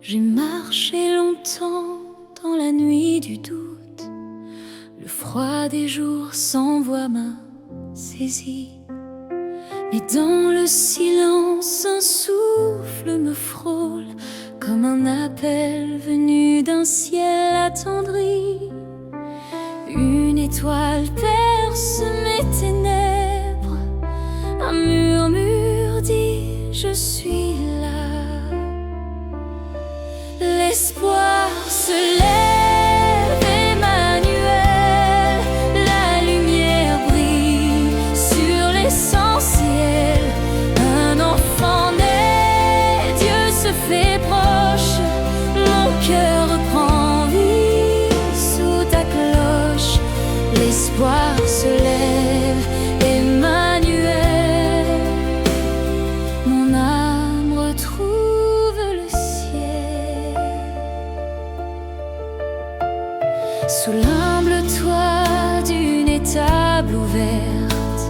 J'ai marché longtemps dans la nuit du doute, le froid des jours sans voix m'a saisi. Mais dans le silence, un souffle me frôle, comme un appel venu d'un ciel attendri. Une étoile perce mes ténèbres, un murmure dit je suis là. L'espoir se lève, Emmanuel, la lumière brille sur l'essentiel. Un enfant naît, Dieu se fait proche, mon cœur reprend vie sous ta cloche. L'espoir se lève, Emmanuel, mon âme retrouve le ciel. Sous l'humble toit d'une étable ouverte,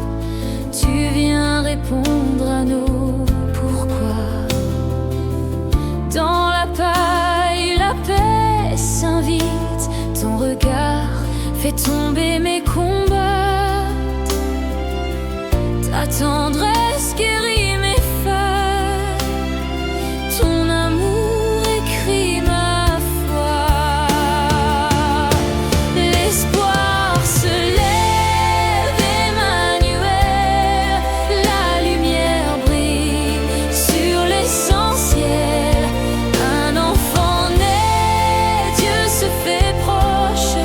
tu viens répondre à nos pourquoi. Dans la paille, la paix s'invite, ton regard fait tomber mes combats. Ta tendresse guérit mes failles, ton amour écrit ma foi. L'espoir se lève, Emmanuel, la lumière brille sur l'essentiel. Un enfant naît, Dieu se fait proche,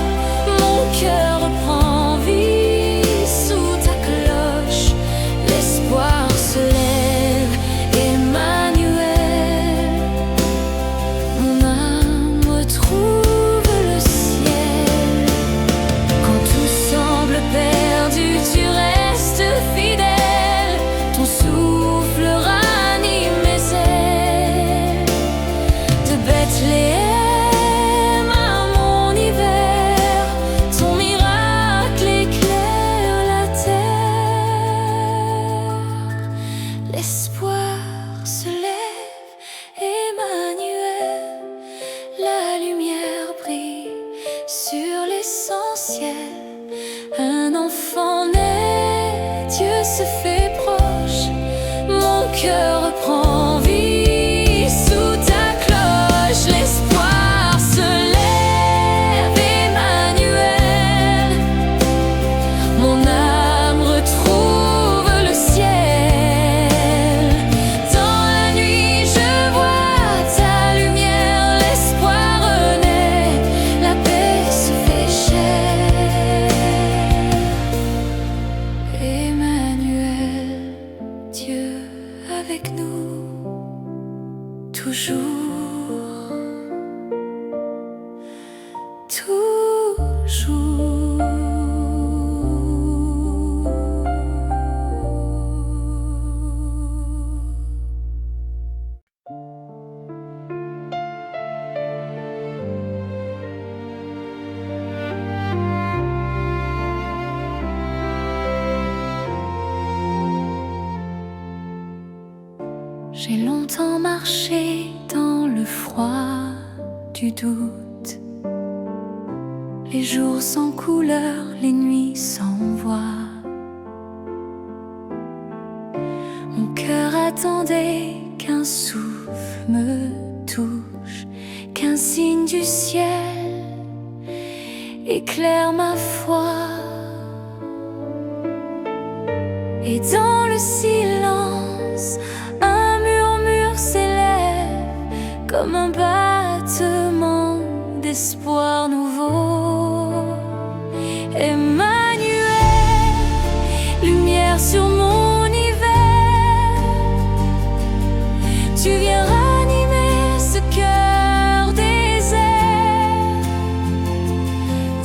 mon cœur reprend vie sous ta cloche. L'espoir se lève, Emmanuel, mon âme retrouve le ciel. Quand tout semble perdu, tu restes fidèle, ton souffle ranime mes ailes. De Bethléem à mon hiver, ton miracle éclaire la terre. L'espoir se lève, Emmanuel, la lumière brille sur l'essentiel. Un enfant naît, Dieu se fait proche, mon cœur reprend vie sous ta cloche. L'espoir se lève, Emmanuel, mon âme retrouve le ciel. Dans la nuit je vois ta lumière, l'espoir renaît, la paix se fait chair. Emmanuel, Dieu avec nous, toujours, toujours. J'ai longtemps marché dans le froid du doute, les jours sans couleur, les nuits sans voix. Mon cœur attendait qu'un souffle me touche, qu'un signe du ciel éclaire ma foi. Et dans le silence, un murmure s'élève comme un battement d'espoir nouveau. Emmanuel, lumière sur mon hiver, tu viens ranimer ce cœur désert.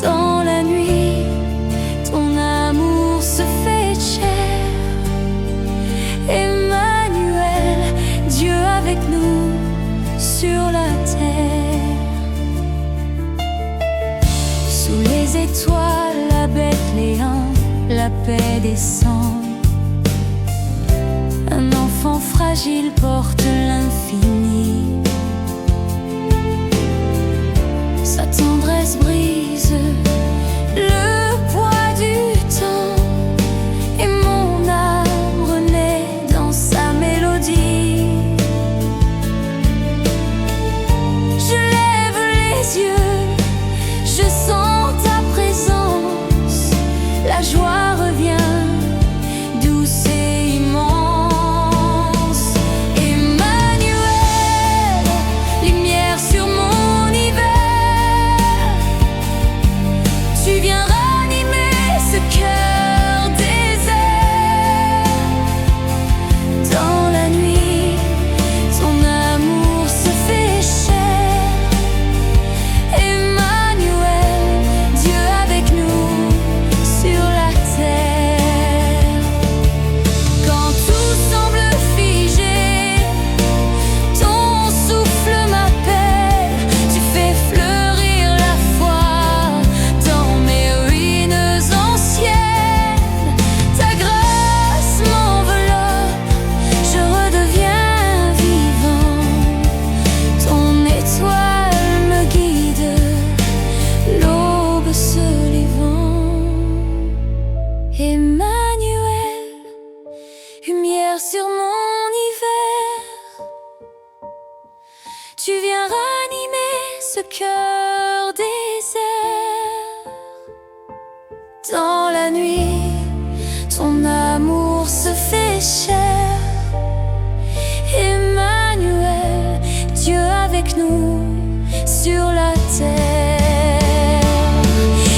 Dans la nuit, ton amour se fait chair. Emmanuel, Dieu avec nous sur la terre. Sous les étoiles, la belle paix descend. Un enfant fragile porte l'infini. Sa tendresse brise le poids du temps, et mon âme renaît dans sa mélodie. Je lève les yeux, je sens ta présence, la joie revient, douce et immense. Emmanuel, lumière sur mon hiver, tu viens ranimer ce cœur désert. Dans la nuit, ton amour se fait chair. Emmanuel, Dieu avec nous sur la terre. Quand tout semble figé, ton souffle m'appelle. Tu fais fleurir la foi dans mes ruines anciennes. Ta grâce m'enveloppe, je redeviens vivant. Ton étoile me guide, l'aube se levant. Emmanuel, lumière sur mon hiver, tu viens ranimer ce cœur désert. Dans la nuit, ton amour se fait chair. Emmanuel, Dieu avec nous sur la terre.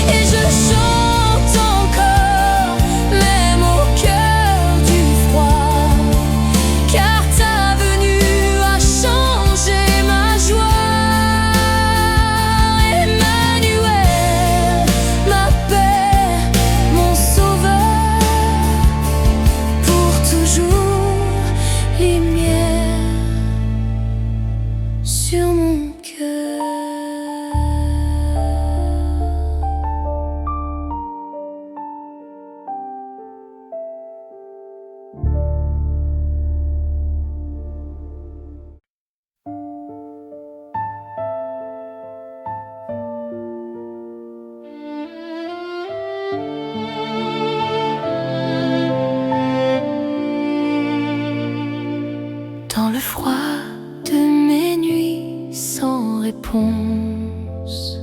Et je chante encore, même au cœur du froid, car ta venue a changé ma joie. Emmanuel, ma paix, mon sauveur, pour toujours, lumière sur mon cœur. Dans le froid de mes nuits sans réponse,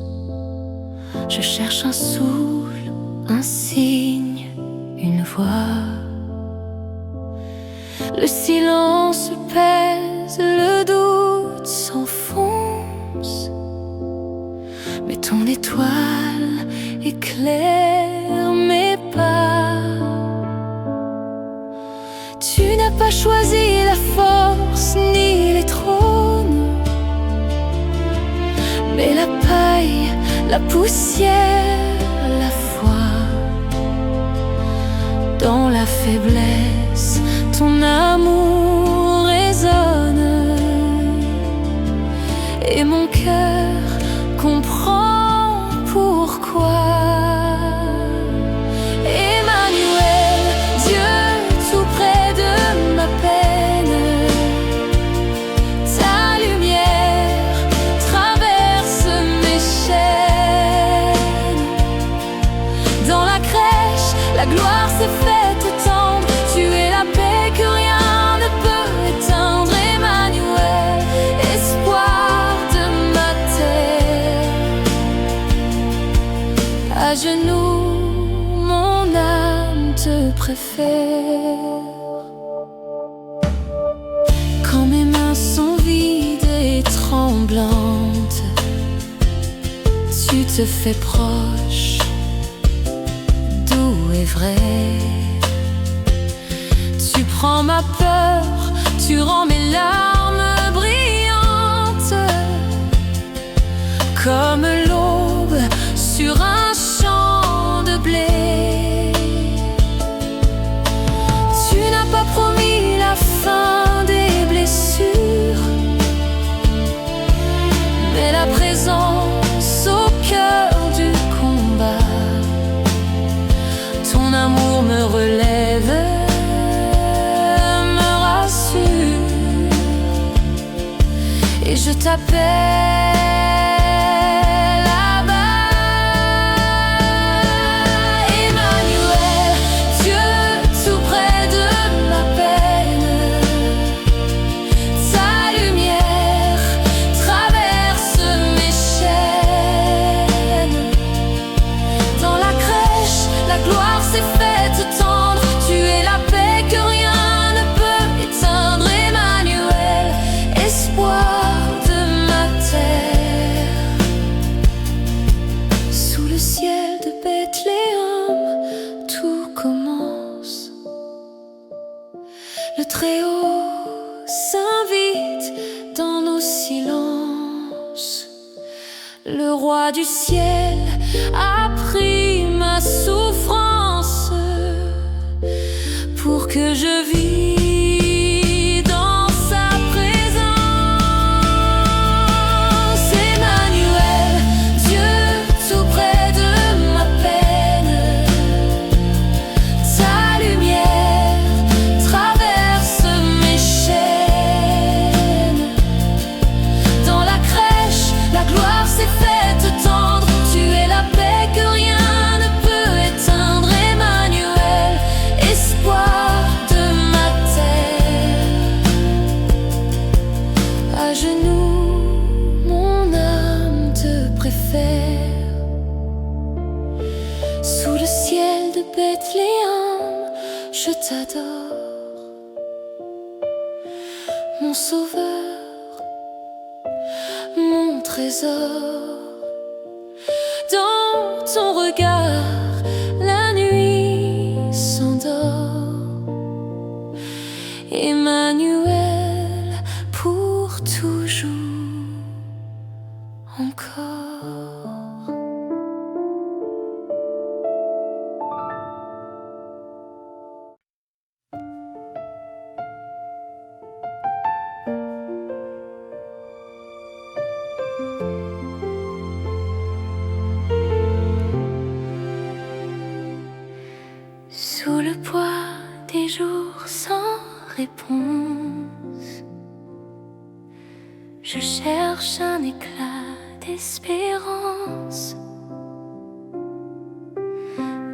je cherche un souffle, un signe, une voix. Le silence pèse, le doute s'enfonce, mais ton étoile éclaire mes pas. Tu n'as pas choisi la force ni les trônes, mais la paille, la poussière, la foi. Dans la faiblesse, ton amour résonne, et mon cœur comprend pourquoi. Emmanuel, Dieu tout près de ma peine, ta lumière traverse mes chaînes. Dans la crèche, la gloire s'est faite tendre, tu es la paix que rien ne peut éteindre. Emmanuel, espoir de ma terre, à genoux, mon âme te préfère. Quand mes mains sont vides et tremblantes, tu te fais proche, doux et vrai. Tu prends ma peur, tu rends mes larmes brillantes, comme l'aube sur un champ de blé. Tu n'as pas promis la fin des blessures, mais la présence au cœur du combat. Ton amour me t'appelle là-bas. Emmanuel, Dieu tout près de ma peine. Ta lumière traverse mes chaînes. Dans la crèche, la gloire s'est faite tendre. Tu es la paix que rien ne peut éteindre. Emmanuel, espoir de ma terre. Sous le ciel de Bethléem, tout commence. Le Très-Haut s'invite dans nos silences. Le roi du ciel a pris ma souffrance pour que je vive dans sa présence. Emmanuel, Dieu tout près de ma peine. Ta lumière traverse mes chaînes. Dans la crèche, la gloire s'est faite tendre. Tu es la paix que rien ne peut éteindre. Emmanuel, espoir de ma terre. À genoux, mon âme te préfère. Sous le ciel de Bethléem, je t'adore. Mon sauveur, mon trésor. Dans ton regard, la nuit s'endort. Emmanuel, pour toujours encore. Sous le poids des jours sans réponse, je cherche un éclat d'espérance.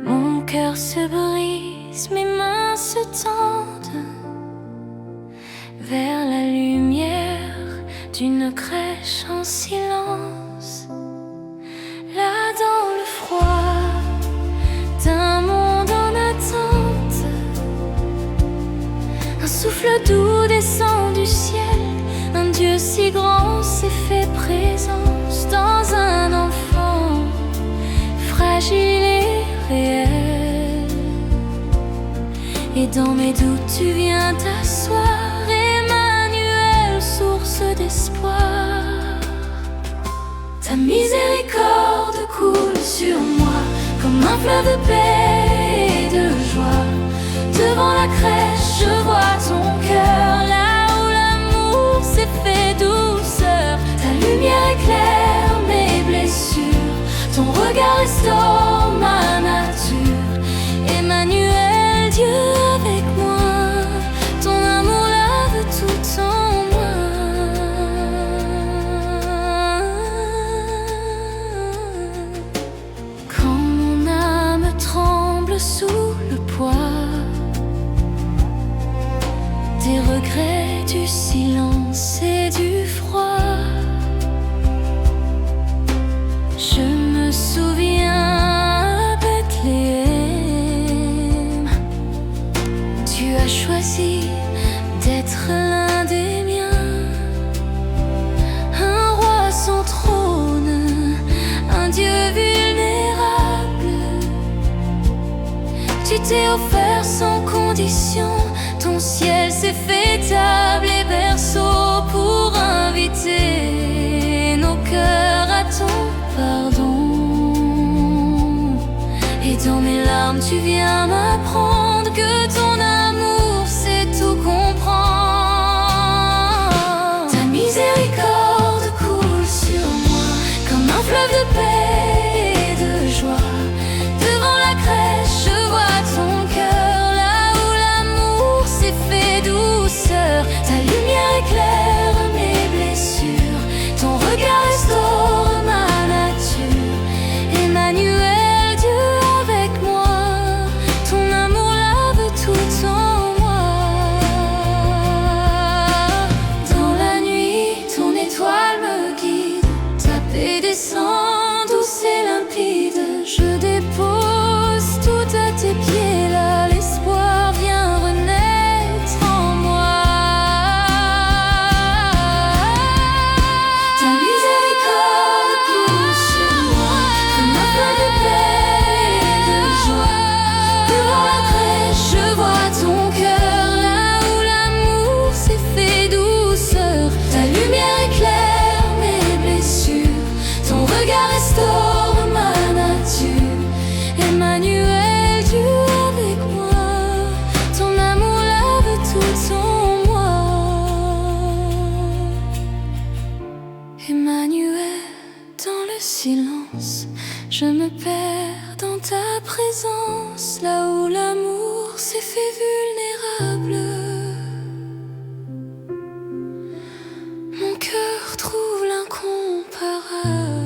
Mon cœur se brise, mes mains se tendent vers la lumière d'une crèche en silence. Là dans le froid d'un monde en attente, un souffle doux descend du ciel. Un Dieu si grand s'est fait présence dans un enfant fragile et réel. Et dans mes doutes tu viens t'asseoir. Emmanuel, source d'espoir. Ta miséricorde coule sur moi comme un fleuve de paix et de joie. Devant la crèche, je vois ton cœur, là où l'amour s'est fait douceur. Ta lumière éclaire mes blessures, ton regard restaure ma nature. Emmanuel, Dieu avec moi, ton amour lave tout en moi. Quand mon âme tremble sous le poids des regrets, du silence et du froid, je me souviens à Bethléem, tu as choisi d'être l'un des miens. Un roi sans trône, un Dieu vulnérable. Tu t'es offert sans condition. Ton ciel s'est fait table et berceau pour inviter nos cœurs à ton pardon. Et dans mes larmes tu viens m'apprendre que ton amour sait tout comprendre. Ta miséricorde coule sur moi comme un fleuve de paix et de joie. Devant la crèche je vois ton cœur, là où l'amour s'est fait douceur. Ta lumière éclaire mes blessures, Je me perds dans ta présence, là où l'amour s'est fait vulnérable. Mon cœur trouve l'incomparable.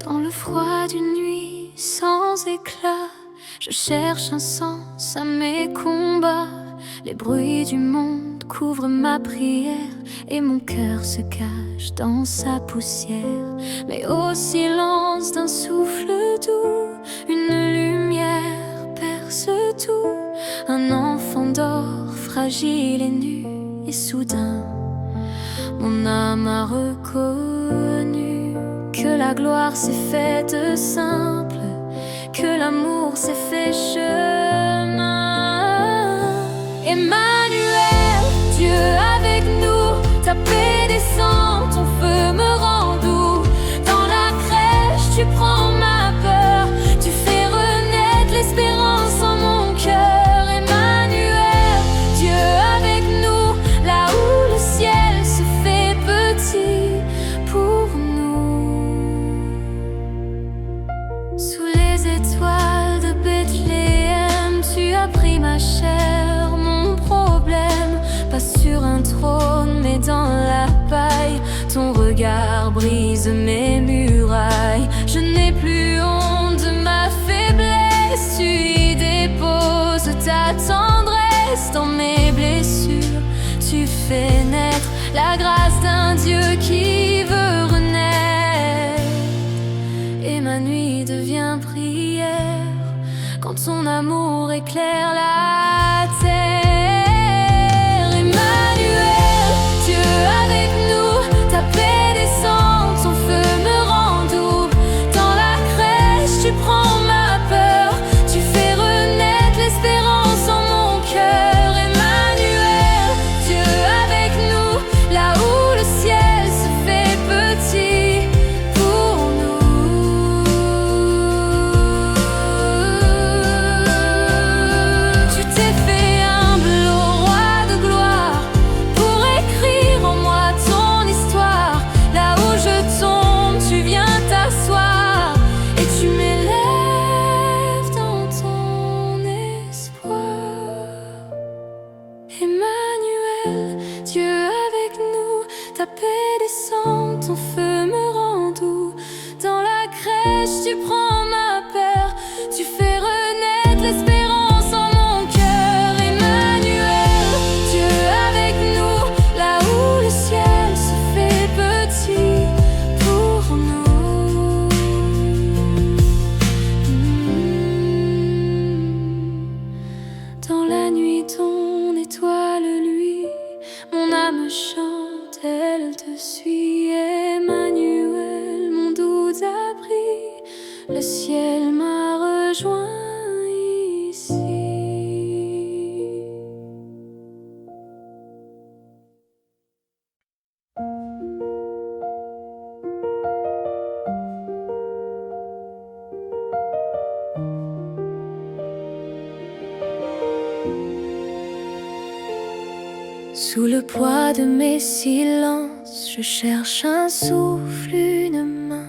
Dans le froid d'une nuit sans éclat, je cherche un sens à mes combats. Les bruits du monde couvrent ma prière et mon cœur se cache dans sa poussière. Mais au silence d'un souffle doux, une lumière perce tout. Un enfant dort fragile et nu, et soudain mon âme a reconnu que la gloire s'est faite simple, que l'amour s'est fait chemin. Emmanuel, Dieu avec nous, ta paix descend, ton feu me rend doux. Dans la crèche, tu prends ma peur, tu fais renaître l'espérance en mon cœur. Emmanuel, Dieu avec nous, là où le ciel se fait petit pour nous. Sous les étoiles de Bethléem, tu as pris ma chair, mon problème. Pas sur un trône, mais dans la paille. Ton regard brise mes murailles. Je n'ai plus honte de ma faiblesse. Tu y déposes ta tendresse. Dans mes blessures, tu fais naître la grâce d'un Dieu qui veut renaître. Et ma nuit devient prière quand ton amour éclaire la terre. Emmanuel, Dieu avec nous, ta paix descend, ton feu me rend doux. Dans la crèche, tu prends ma peur, tu fais renaître l'espérance en mon cœur. Emmanuel, Dieu avec nous, là où le ciel se fait petit pour nous. Tu t'es fait humble au roi de gloire pour écrire en moi ton histoire. Là où je tombe, tu viens t'asseoir et tu m'élèves dans ton espoir. Emmanuel, Dieu avec nous, ta paix descend, ton feu me rend doux. Dans la crèche, tu prends ma peur, tu fais renaître l'espérance en mon cœur. Emmanuel, Dieu avec nous, là où le ciel se fait petit pour nous. Dans la nuit, ton étoile luit, mon âme chante, elle te suit. Emmanuel, mon doux abri, le ciel m'a rejoint ici. Sous le poids de mes silences, je cherche un souffle, une main.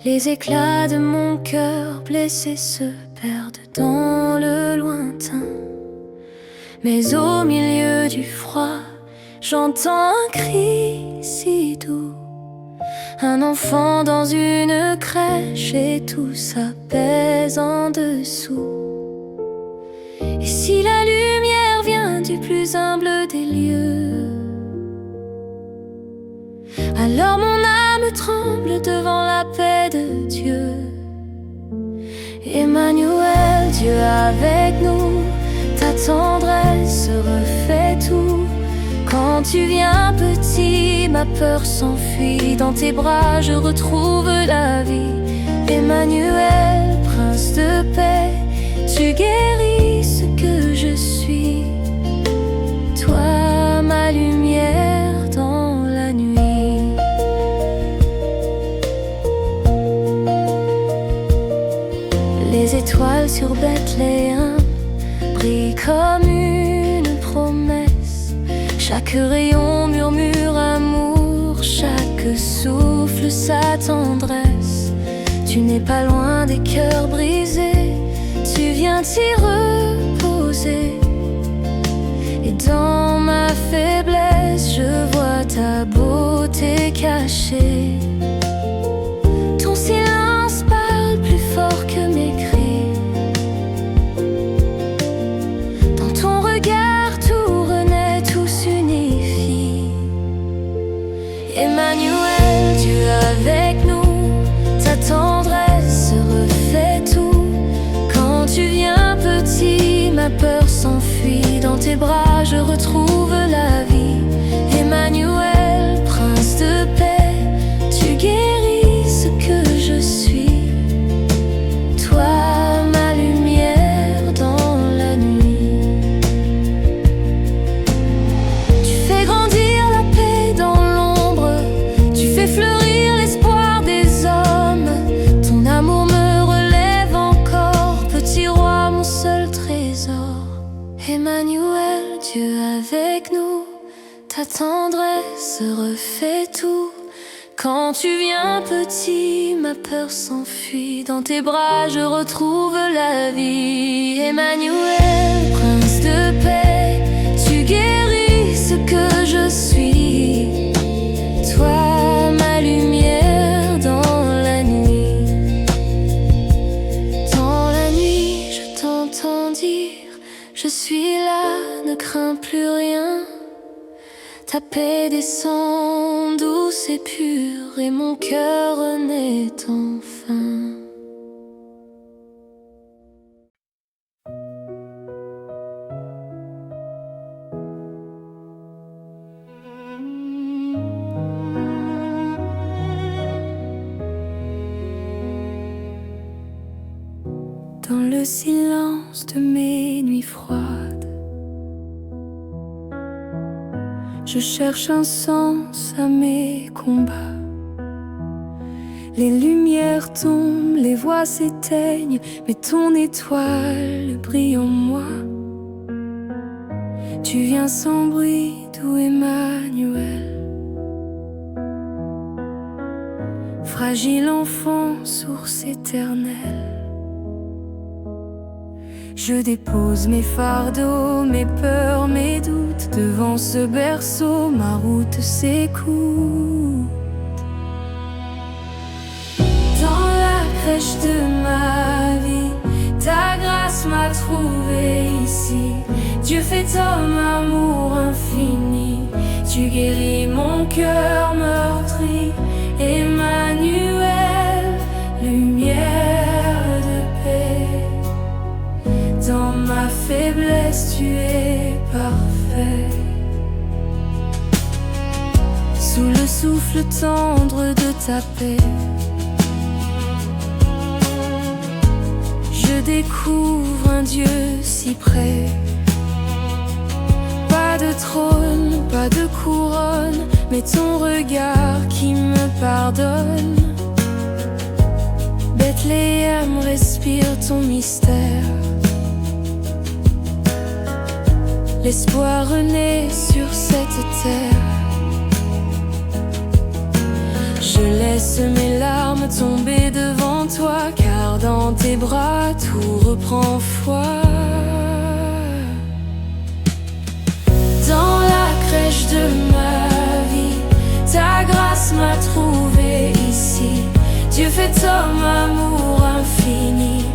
Les éclats de mon cœur blessé se perdent dans le lointain. Mais au milieu du froid, j'entends un cri si doux. Un enfant dans une crèche et tout s'apaise en dessous. Et si la lumière vient du plus humble des lieux, alors mon âme tremble devant la paix de Dieu. Emmanuel, Dieu avec nous, ta tendresse refait tout. Quand tu viens petit, ma peur s'enfuit. Dans tes bras, je retrouve la vie. Emmanuel, prince de paix, tu guéris ce que je suis. Toi, ma lumière. l'étoile sur Bethléem brille comme une promesse. Chaque rayon murmure amour, chaque souffle sa tendresse. Tu n'es pas loin des cœurs brisés, tu viens t'y reposer. Et dans ma faiblesse, je vois ta beauté cachée. Ton silence parle plus fort que mes cris. Dans ton regard, tout renaît, tout s'unifie. Emmanuel, Dieu avec nous, ta tendresse refait tout. Quand tu viens petit, ma peur s'enfuit. Dans tes bras, je retrouve la vie. Emmanuel, prince de paix, tu guéris ce que je suis. Toi, ma lumière dans la nuit. Tu fais grandir la paix dans l'ombre, tu fais fleurir l'espoir des hommes. Ton amour me relève encore, petit roi, mon seul trésor. Emmanuel, Dieu avec nous, ta tendresse refait tout. Quand tu viens petit, ma peur s'enfuit. Dans tes bras, je retrouve la vie. Emmanuel, prince de paix, tu guéris ce que je suis. Toi, ma lumière dans la nuit. Dans la nuit, je t'entends dire, je suis là, ne crains plus rien. Ta paix descend douce et pure, et mon cœur renaît enfin. Dans le silence de mes nuits froides, je cherche un sens à mes combats. Les lumières tombent, les voix s'éteignent, mais ton étoile brille en moi. Tu viens sans bruit, doux Emmanuel. Fragile enfant, source éternelle. Je dépose mes fardeaux, mes peurs, mes doutes. Devant ce berceau, ma route s'écoute. Dans la crèche de ma vie, ta grâce m'a trouvé ici. Dieu fait homme, amour infini. Tu guéris mon cœur meurtri. Emmanuel, lumière de paix. Dans ma faiblesse, tu es parfait. Sous le souffle tendre de ta paix, je découvre un Dieu si près. Pas de trône, pas de couronne, mais ton regard qui me pardonne. Bethléem respire ton mystère. L'espoir renaît sur cette terre. Je laisse mes larmes tomber devant toi, car dans tes bras tout reprend foi. Dans la crèche de ma vie, ta grâce m'a trouvé ici. Dieu fait homme, amour infini.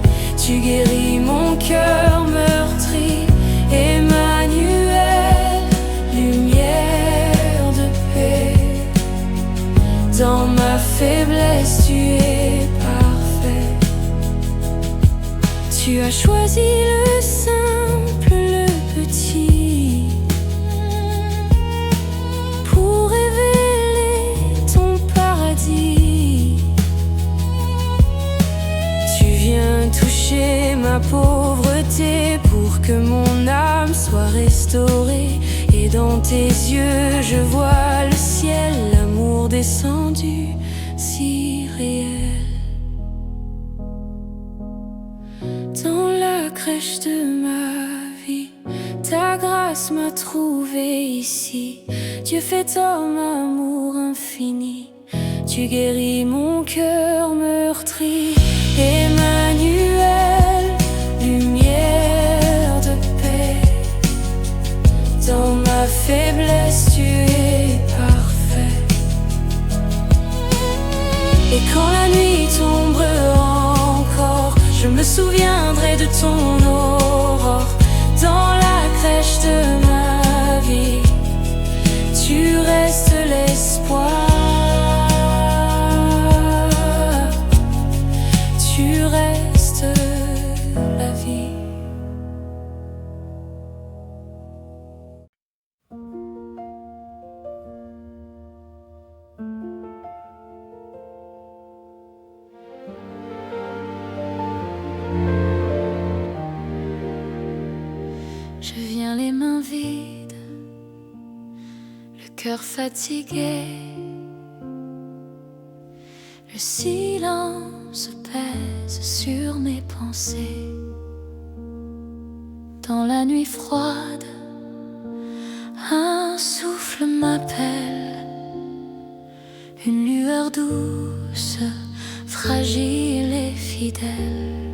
Tu guéris mon cœur meurtri. Emmanuel, lumière de paix. Dans ma faiblesse, tu es parfait. Tu as choisi le simple, le petit, pour révéler ton paradis. Tu viens toucher ma pauvreté pour que mon âme soit restaurée. Et dans tes yeux je vois le ciel, l'amour descendu si réel. Dans m'a trouvé ici. Dieu fait homme, amour infini. Tu guéris mon cœur meurtri. Emmanuel, lumière de paix. Dans ma faiblesse, tu es parfait. Et quand la nuit tombera encore, je me souviendrai de ton aurore. Dans la crèche de ma vie, tu restes l'espoir. Tu restes la vie. Je viens les mains vides, le cœur fatigué. Le silence pèse sur mes pensées. Dans la nuit froide, un souffle m'appelle. Une lueur douce, fragile et fidèle.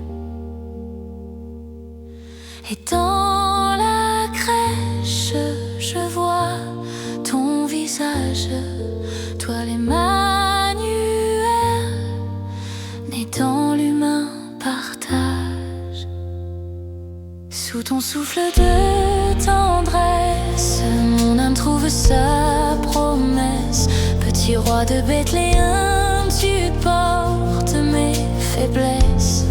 Et dans la crèche, je vois ton visage, toi l'Emmanuel, né dans l'humain partage. Sous ton souffle de tendresse, mon âme trouve sa promesse. Petit roi de Bethléem, tu portes mes faiblesses.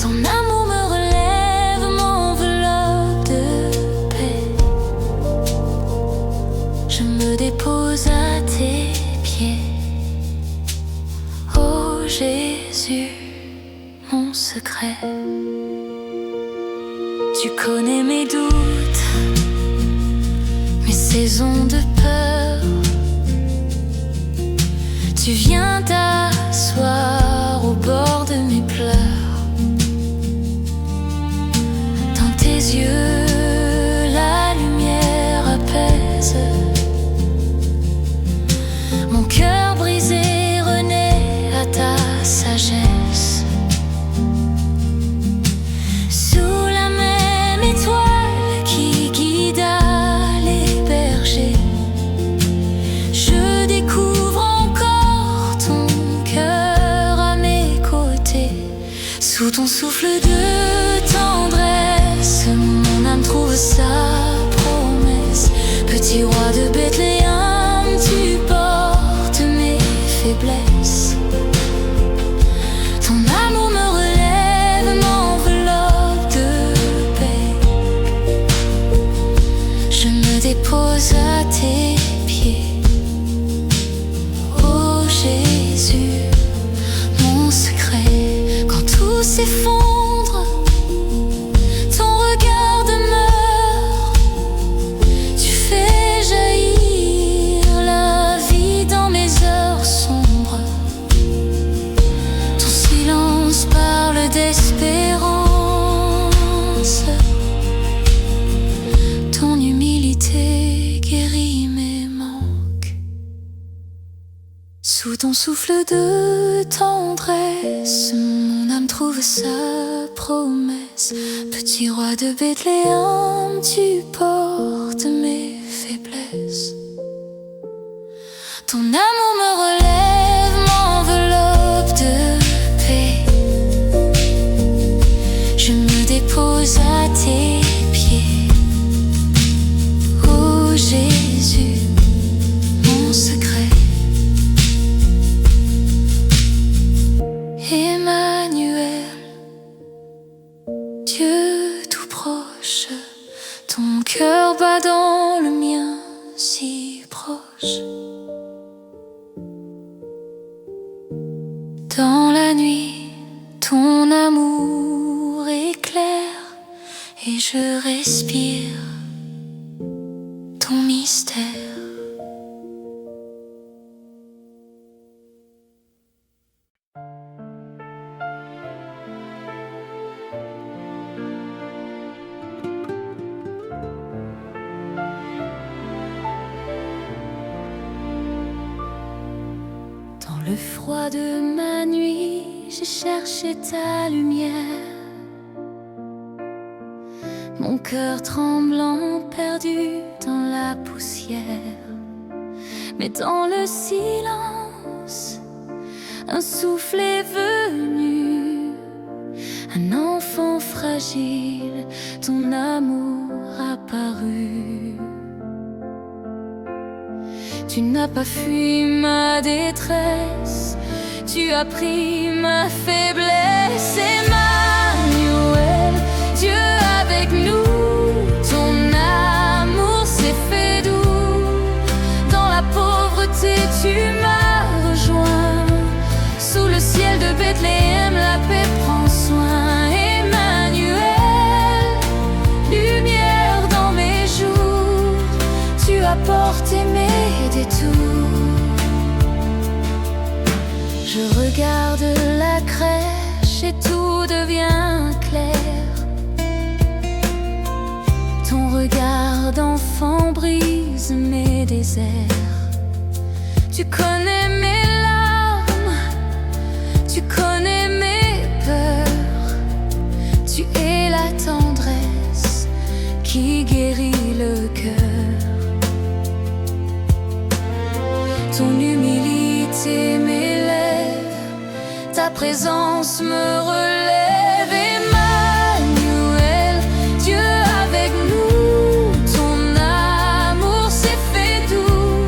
Ton amour me relève, m'enveloppe de paix. Je me dépose à tes pieds. Oh Jésus, mon secret. Tu connais mes doutes, mes saisons de peur. Tu viens t'asseoir au bord de mes pleurs. Dans tes yeux, la lumière apaise. Mon cœur brisé renaît à ta sagesse. Sous la même étoile qui guida les bergers, je découvre encore ton cœur à mes côtés. Sous ton souffle de tendresse, mon âme trouve sa promesse. Petit roi de Bethléem, tu portes mes faiblesses. Ton amour me relève, m'enveloppe de paix. Je me dépose à tes pieds. Oh Jésus, mon secret. Quand tout s'effondre, ton regard demeure. Tu fais jaillir la vie dans mes heures sombres. Ton silence parle d'espérance. Ton humilité guérit mes manques. Sous ton souffle de tendresse, mon âme trouve sa promesse. Petit roi de Bethléem, tu portes mes faiblesses. Ton amour me relève, m'enveloppe de paix. Je me dépose à tes pieds. Oh Jésus, mon secret. Emmanuel, Dieu tout proche, ton cœur bat dans le mien si proche. Dans la nuit, ton amour éclaire et je respire ton mystère. le froid de ma nuit, j'ai cherché ta lumière. Mon cœur tremblant, perdu dans la poussière. Mais dans le silence, un souffle est venu. Un enfant fragile, ton amour apparu. Tu n'as pas fui ma détresse, tu as pris ma faiblesse. Emmanuel, Dieu avec nous, ton amour s'est fait doux. Dans la pauvreté tu m'as rejoint, sous le ciel de Bethléem la paix prend soin. Emmanuel, lumière dans mes jours, tu as porté mes détours. Je regarde la crèche et tout devient clair. Ton regard d'enfant brise mes déserts. Tu connais mes larmes, tu connais mes peurs. Tu es la tendresse qui guérit le cœur. Ton humilité m'élève, ta présence me relève. Emmanuel, Dieu avec nous, ton amour s'est fait doux.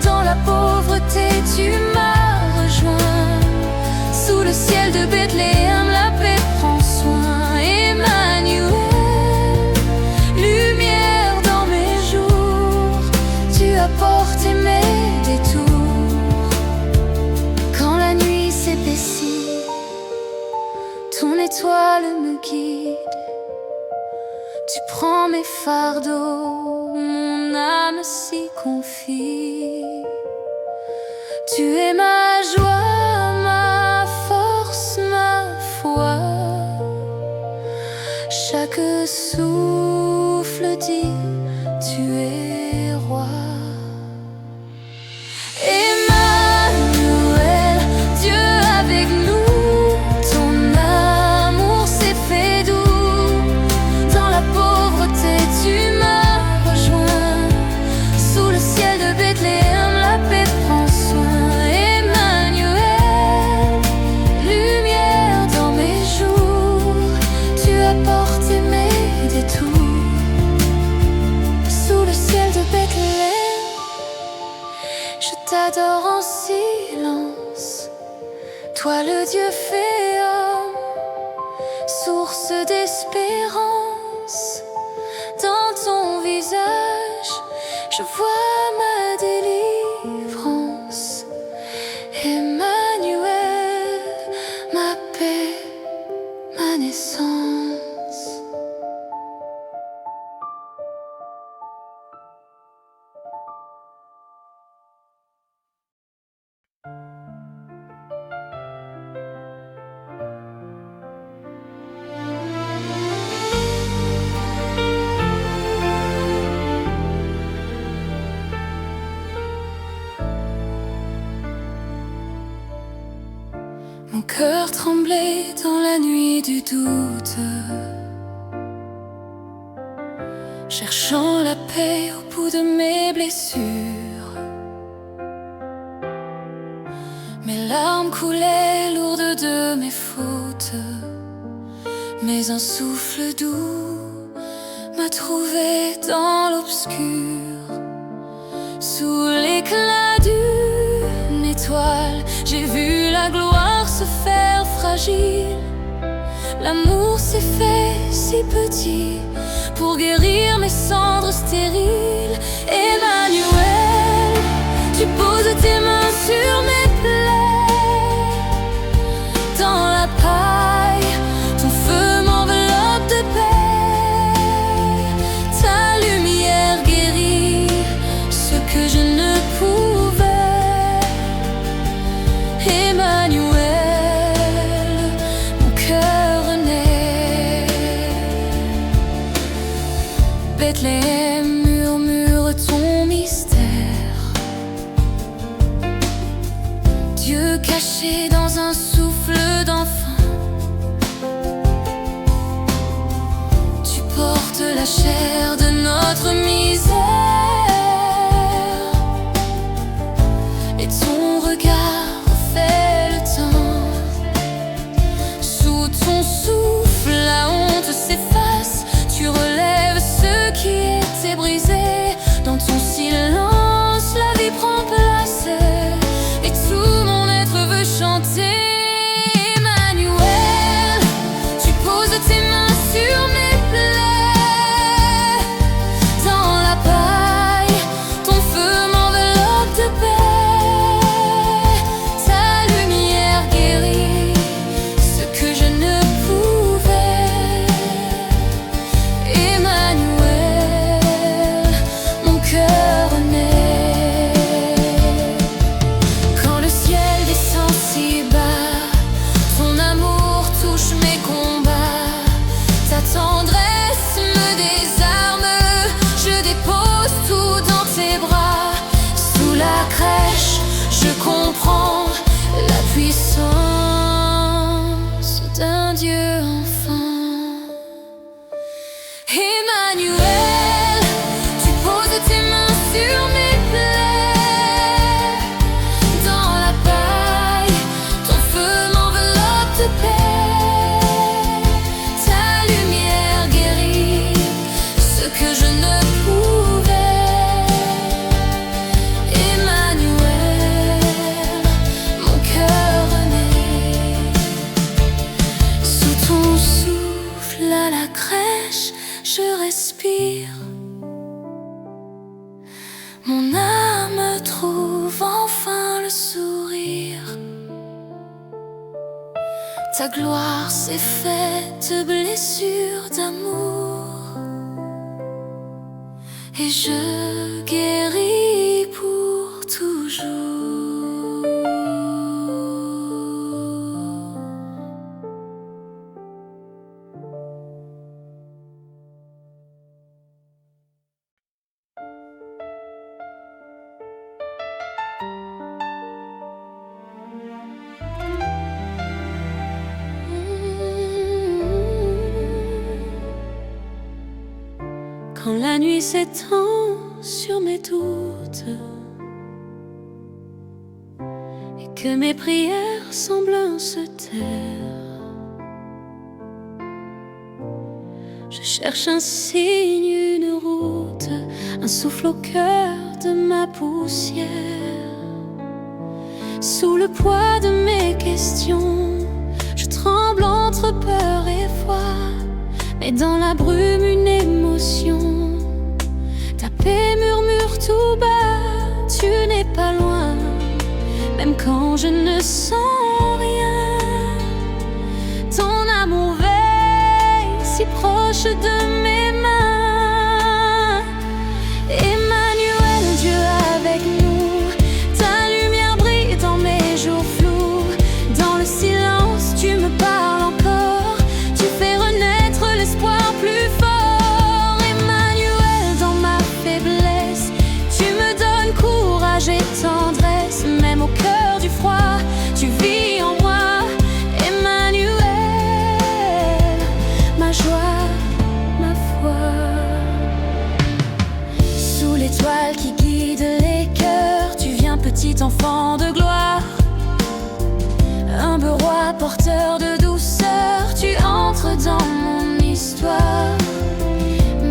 Dans la pauvreté tu m'as rejoint, sous le ciel de Bethléem la paix prend soin. Emmanuel, lumière dans mes jours, tu as porté mes détours. Quand la nuit s'épaissit, ton étoile me guide. Tu prends mes fardeaux, mon âme s'y confie. Tu es ma joie, ma force, ma foi. Chaque souffle dit, tu es roi. Emmanuel, Dieu avec nous, ton amour s'est fait doux. Dans la pauvreté tu m'as rejoint, sous le ciel de Bethléem la paix prend soin. Emmanuel, lumière dans mes jours, tu as porté mes détours. Sous le ciel de Bethléem, je t'adore en silence, toi le Dieu fait homme, source d'espérance. Dans ton visage, je vois ma délivrance. Emmanuel, ma paix, ma naissance. Mon cœur tremblait dans la nuit du doute, cherchant la paix au bout de mes blessures. Mes larmes coulaient lourdes de mes fautes, mais un souffle doux m'a trouvé dans l'obscur. Sous l'éclat d'une étoile, j'ai vu la gloire se faire fragile. L'amour s'est fait si petit pour guérir mes cendres stériles. Emmanuel, tu poses tes mains sur mes plaies. Dans la paille, ton feu m'enveloppe de paix. Ta lumière guérit ce que je ne pouvais. Emmanuel, mon cœur naît. Bethléem murmure caché dans un souffle d'enfant. Tu portes la chair de notre misère, et ton regard fait le temps. Sous ton souffle, la honte s'efface. Tu relèves ce qui était brisé. Dans ton silence, la vie prend place, et tout mon être veut chanter. Emmanuel, tu poses tes mains sur mes plaies. Dans la paille, ton feu m'enveloppe de paix. Ta lumière guérit ce que je ne pouvais. Emmanuel, mon cœur naît. Quand le ciel descend si bas, ton amour touche mes combats. Ta tendresse me désarme, je dépose tout dans tes bras. Sous la crèche, je comprends la puissance d'un Dieu enfant. Emmanuel, tu poses tes mains sur mes plaies. Dans la paille, ton feu m'enveloppe de paix. Ta lumière guérit ce que je ne pouvais. Emmanuel, mon cœur naît. Sous ton souffle à la crèche, je respire. Mon âme trouve enfin le sourire. Ta gloire s'est faite de blessures d'amour, et je guéris pour toujours. Quand la nuit s'étend sur mes doutes et que mes prières semblent se taire, je cherche un signe, une route, un souffle au cœur de ma poussière. Sous le poids de mes questions, je tremble entre peur et foi. Mais dans la brume, une émotion. Ta paix murmure tout bas. Tu n'es pas loin, même quand je ne sens rien. Ton amour veille si proche de mes mains. Emmanuel, Dieu avec nous. Ta lumière brille dans mes jours flous. Dans le silence, tu me parles encore. Tu fais renaître l'espoir plus fort. Emmanuel, dans ma faiblesse, tu me donnes courage et tendresse. Même au cœur du froid, tu vis en moi. Emmanuel, ma joie, ma foi. Sous l'étoile qui guide les cœurs, tu viens petit enfant de gloire. Humble roi porteur de douceur, tu entres dans mon histoire.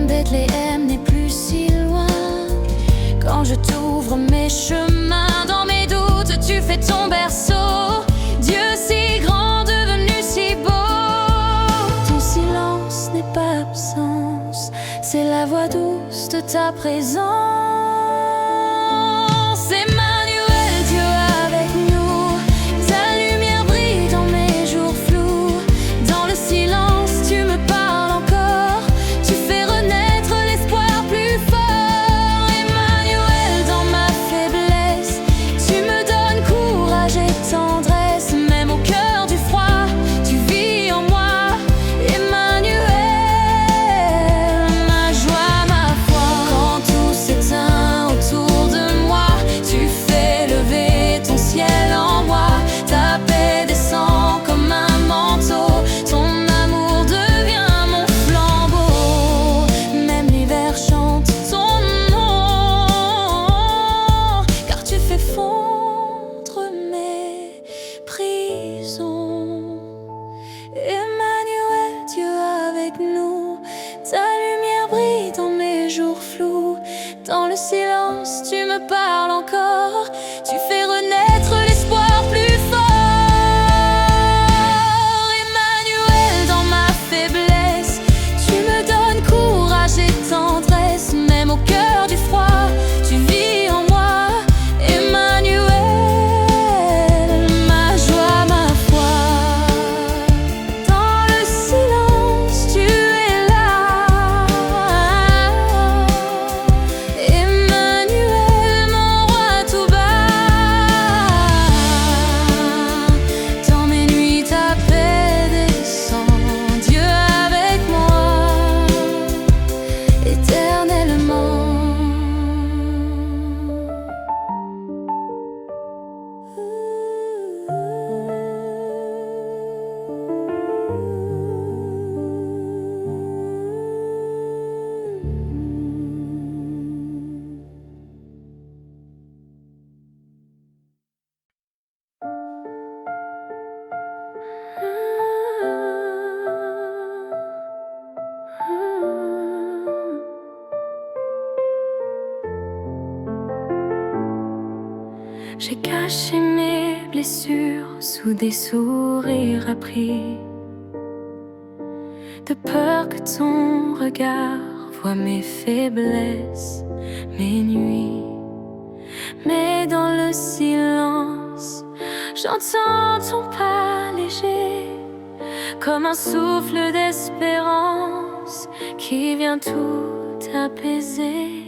Bethléem n'est plus si loin. Quand je t'ouvre mes chemins, dans mes doutes, tu fais ton berceau. Dieu si grand, devenu si beau. Ton silence n'est pas absence, c'est la voix douce de ta présence. Emmanuel, Dieu avec nous. Ta lumière brille dans mes jours flous. Dans le silence, tu me parles encore. Tu fais renaître l'espoir plus fort. Emmanuel, dans ma faiblesse, tu me donnes courage et tendresse. Même au cœur du froid, tu vis en moi. Emmanuel, ma joie, ma foi. Quand tout s'éteint parle encore. Tu fais renaître l'espoir plus fort. Emmanuel, dans ma faiblesse, tu me donnes courage et tendresse. Même au cœur du froid, tu vis en moi. Emmanuel, ma joie, ma foi. Dans le silence, tu es là. Emmanuel, mon roi tout bas. Dans mes nuits, ta paix descend. Dieu avec moi, éternellement. J'ai caché mes blessures sous des sourires appris, de peur que ton regard voie mes faiblesses, mes nuits. Mais dans le silence, j'entends ton pas léger, comme un souffle d'espérance qui vient tout apaiser.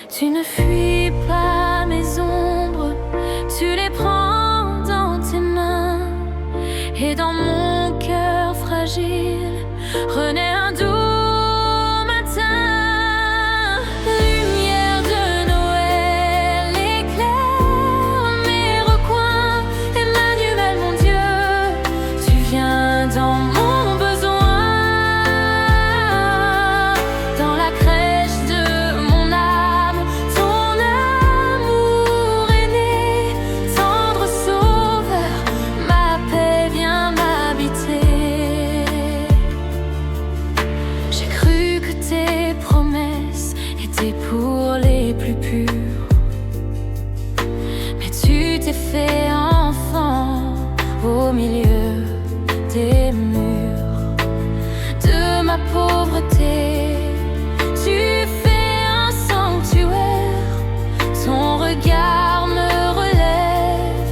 Tu ne fuis pas mes ombres, tu les prends dans tes mains. Et dans mon cœur fragile renaît un doux matin. Lumière de Noël éclaire mes recoins. Emmanuel, mon Dieu, tu viens dans mon besoin. Dans la crèche de mon âme, ton amour est né. Tendre sauveur, ma paix vient m'habiter. J'ai cru que tes promesses étaient pour les plus purs, mais tu t'es fait enfant au milieu des murs de ma pauvreté. Tu fais un sanctuaire, ton regard me relève,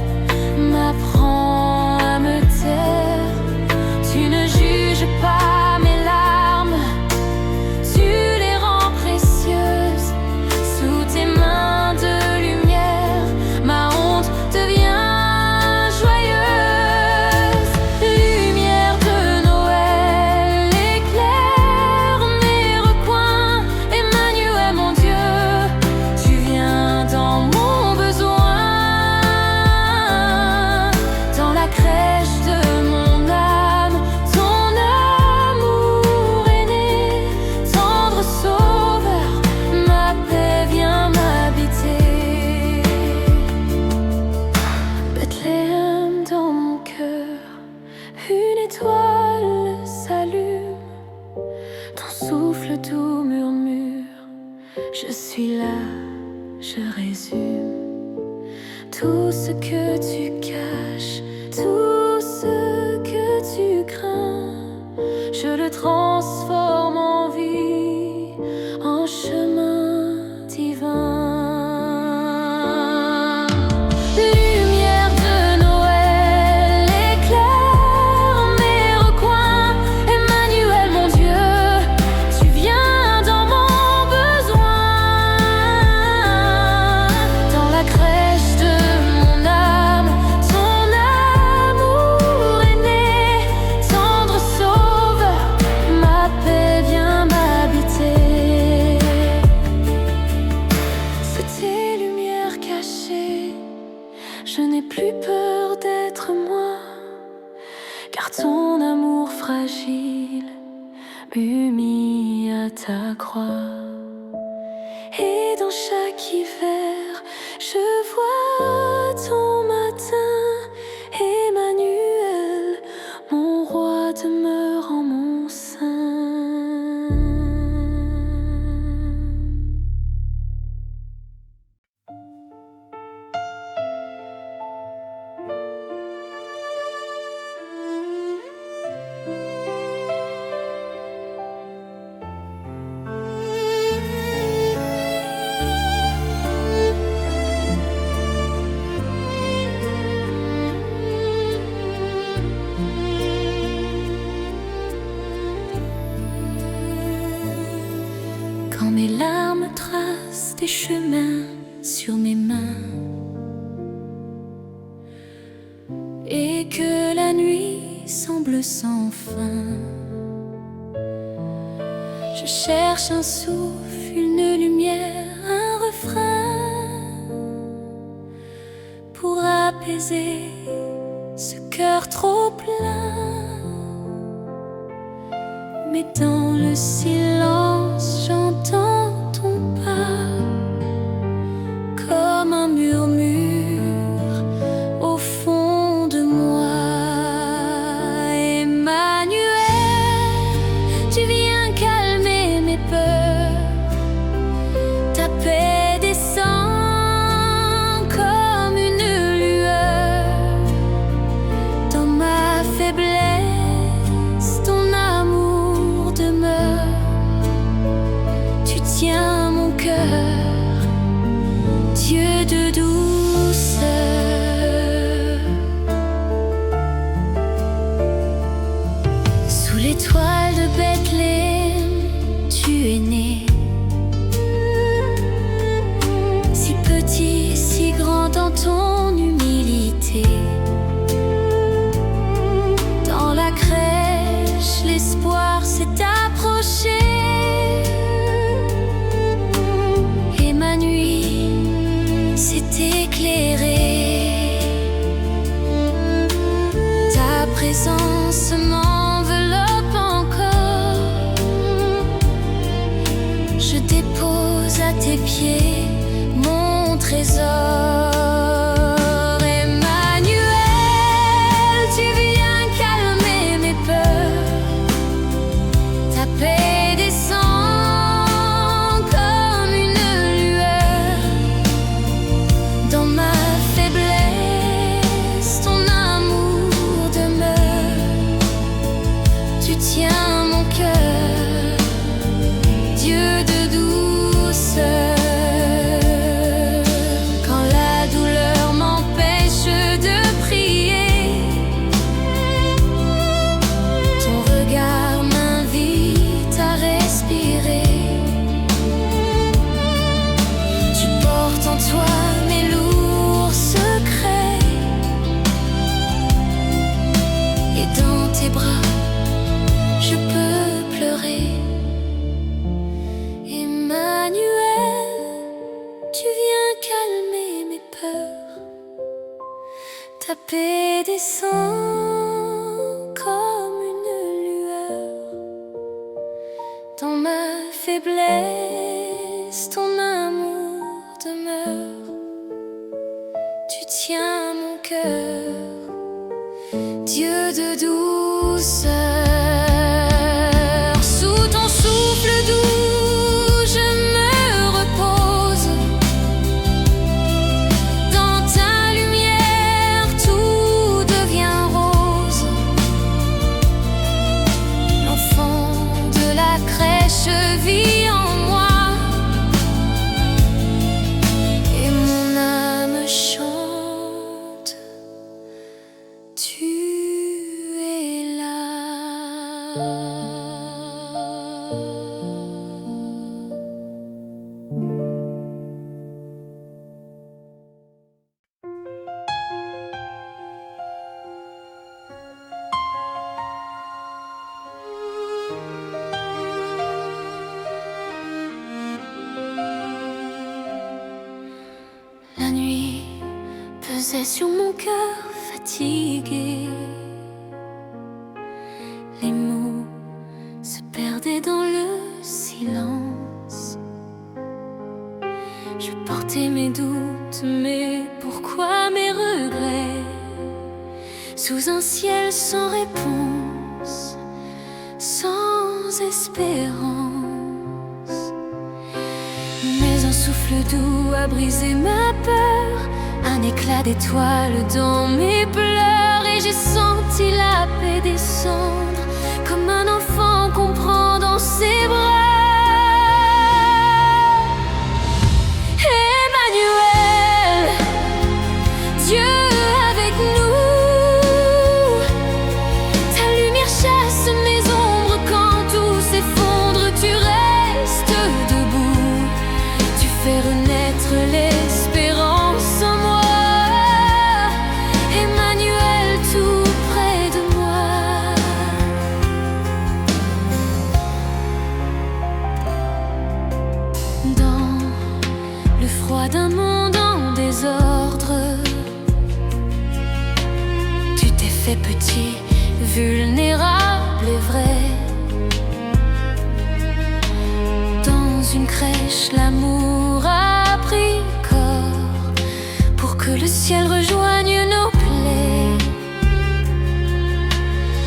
m'apprend à me taire. Tu ne juges pas mes larmes, tu les rends précieuses. Sous tes mains de lumière, ma honte devient joyeuse. Lumière de Noël éclaire mes recoins. Emmanuel, mon Dieu, tu viens dans mon besoin. Dans la crèche de mon âme, ton amour est né. Tendre sauveur, ma paix vient m'habiter. Bethléem, dans mon cœur, une étoile s'allume. Ton souffle doux murmure, je suis là, je résume. Tout ce que tu caches, tout ce que tu crains, je le transforme en vie, en chemin divin. Lumière de Noël éclaire mes recoins. Emmanuel, mon Dieu, tu viens dans mon besoin. Dans la crèche de mon âme, ton amour est né. Tendre sauveur, ma paix vient m'habiter. Sous tes lumières cachées, je n'ai plus peur d'être moi, car ton amour fragile m'humilie à ta croix. Et dans chaque hiver, je vois ton matin. Emmanuel, mon roi demeure en mon sein. nuit semble sans fin. Je cherche un souffle, une lumière, un refrain pour apaiser ce cœur trop plein. Mais dans le silence, j'entends ton pas comme un murmure au fond de moi. Emmanuel, tu viens calmer mes peurs. Ta paix descend comme une lueur dans ma faiblesse. Ton amour demeure. Tu tiens mon cœur, Dieu de douceur. Sous l'étoile de Bethléem, tu es né. Si petit, si grand dans ton humilité. Dans la crèche, l'espoir s'est approché. Et ma nuit s'est éclairée. Ta présence m'enveloppe encore. Je dépose à tes pieds mon trésor. Emmanuel, tu viens calmer mes peurs. Ta paix descend comme une lueur dans ma faiblesse. Ton amour demeure. Tu tiens mon cœur, Dieu de douceur. Quand la douleur m'empêche de prier, ton regard m'invite à respirer. Tu portes en toi mes lourds secrets, et dans tes bras je peux pleurer. Emmanuel, tu viens calmer mes peurs. Ta paix descend comme une lueur dans ma faiblesse. Ton amour demeure. Tu tiens mon cœur, Dieu de douceur. Sous ton souffle doux, je me repose. Dans ta lumière, tout devient rose. L'enfant de la crèche vit en moi, et mon âme chante. Tu es là. La nuit pesait sur mon cœur fatigué. Les mots se perdaient dans le silence. Je portais mes doutes, mais pourquoi mes regrets? Sous un ciel sans réponse, sans espérance. Mais un souffle doux a brisé ma peur, un éclat d'étoiles dans mes pleurs, et j'ai senti la paix descendre comme un enfant qu'on prend dans ses bras. Emmanuel, Dieu avec nous. Ta lumière chasse mes ombres quand tout s'effondre. Tu restes debout, tu fais renaître l'espérance en moi. Emmanuel, tout près de était petit, vulnérable et vrai. Dans une crèche, l'amour a pris corps pour que le ciel rejoigne nos plaies.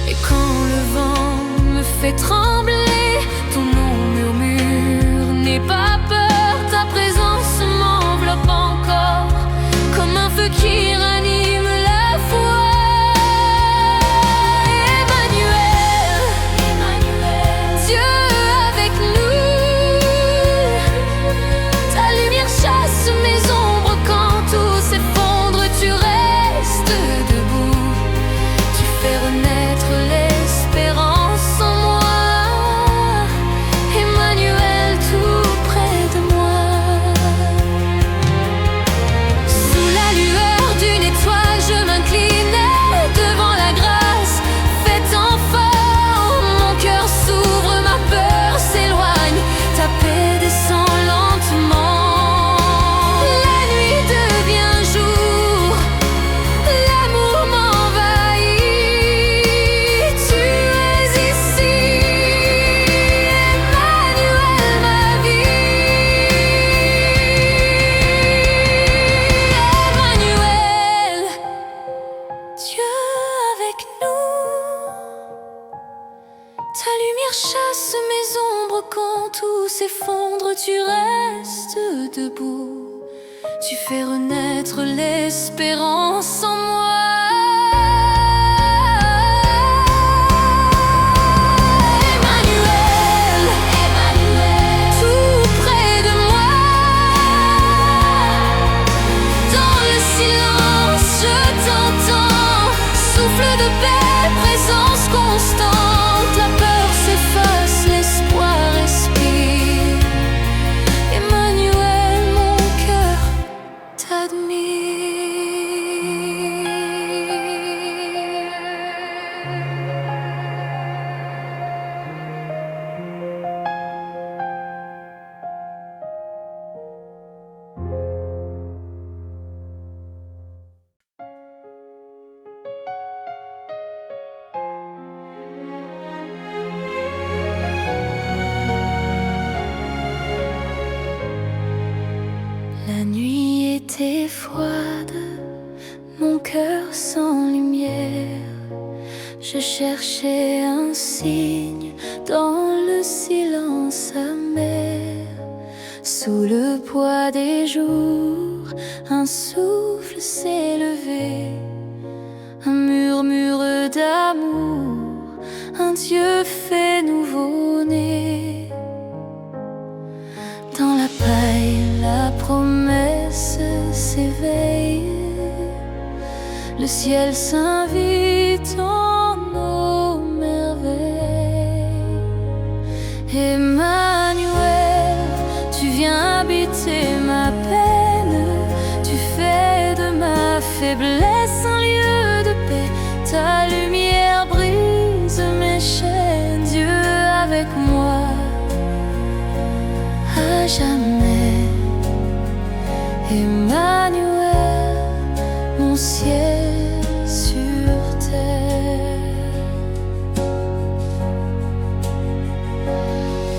Et quand le vent me fait trembler, ton nom murmure, n'aie pas peur, ta présence m'enveloppe encore comme un feu qui ranime la foi. Emmanuel, Dieu avec nous, ta lumière chasse mes ombres quand tout s'effondre, tu restes debout, tu fais renaître l'espérance en moi. Emmanuel, tout près de moi. Sous la lueur d'une étoile, je m'inclinais devant la grâce faite enfant. Mon cœur s'ouvre, ma peur s'éloigne, ta paix descend lentement. La nuit devient jour, l'amour m'envahit, tu es ici, Emmanuel, ma vie. Emmanuel, Dieu avec nous, ta lumière chasse mes ombres quand tout s'effondre, tu restes debout, tu fais renaître l'espérance en moi. Emmanuel, tout près de moi. Dans le silence, je t'entends, souffle de paix, présence constante. La peur s'efface, l'espoir respire. Emmanuel, mon cœur La nuit était froide, mon cœur sans lumière. Je cherchais un signe dans le silence amer. Sous le poids des jours, un souffle s'est levé, un murmure d'amour, un Dieu fait nouveau-né. Dans la paille, la promesse s'éveille, le ciel s'invite en nos merveilles. Emmanuel, tu viens habiter ma peine, tu fais de ma faiblesse un lieu de paix. Ta lumière brise mes chaînes, Dieu avec moi à jamais. Emmanuel, mon ciel sur terre.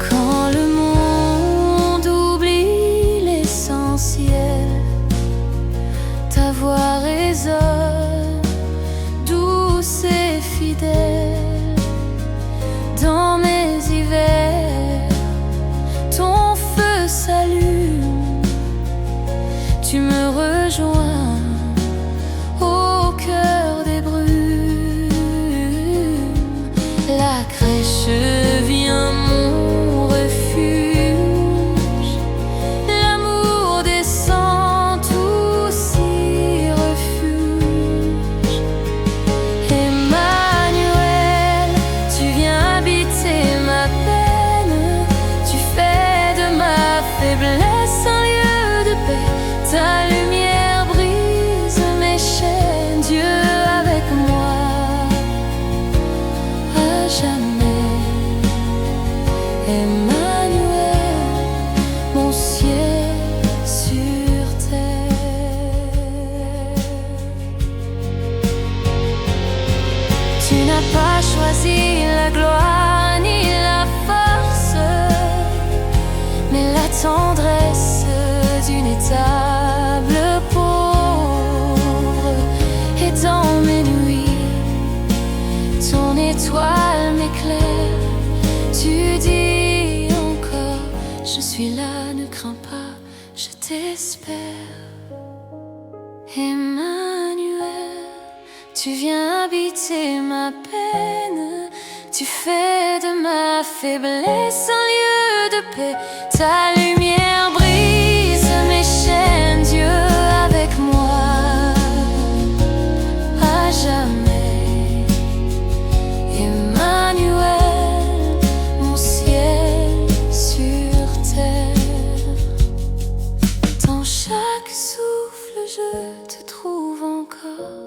Quand le monde oublie l'essentiel, ta voix résonne, douce et fidèle. Dans mes hivers, ton feu s'allume, tu me rejoins au cœur des brumes. La crèche devient mon refuge, l'amour descend, tout s'y refuge. Emmanuel, table pauvre. Et dans mes nuits, ton étoile m'éclaire. Tu dis encore, je suis là, ne crains pas, je t'espère. Emmanuel, tu viens habiter ma peine. Tu fais de ma faiblesse un lieu de paix. Ta lumière brise mes chaînes, Dieu avec moi, à jamais. Emmanuel, mon ciel sur terre. Dans chaque souffle, je te trouve encore.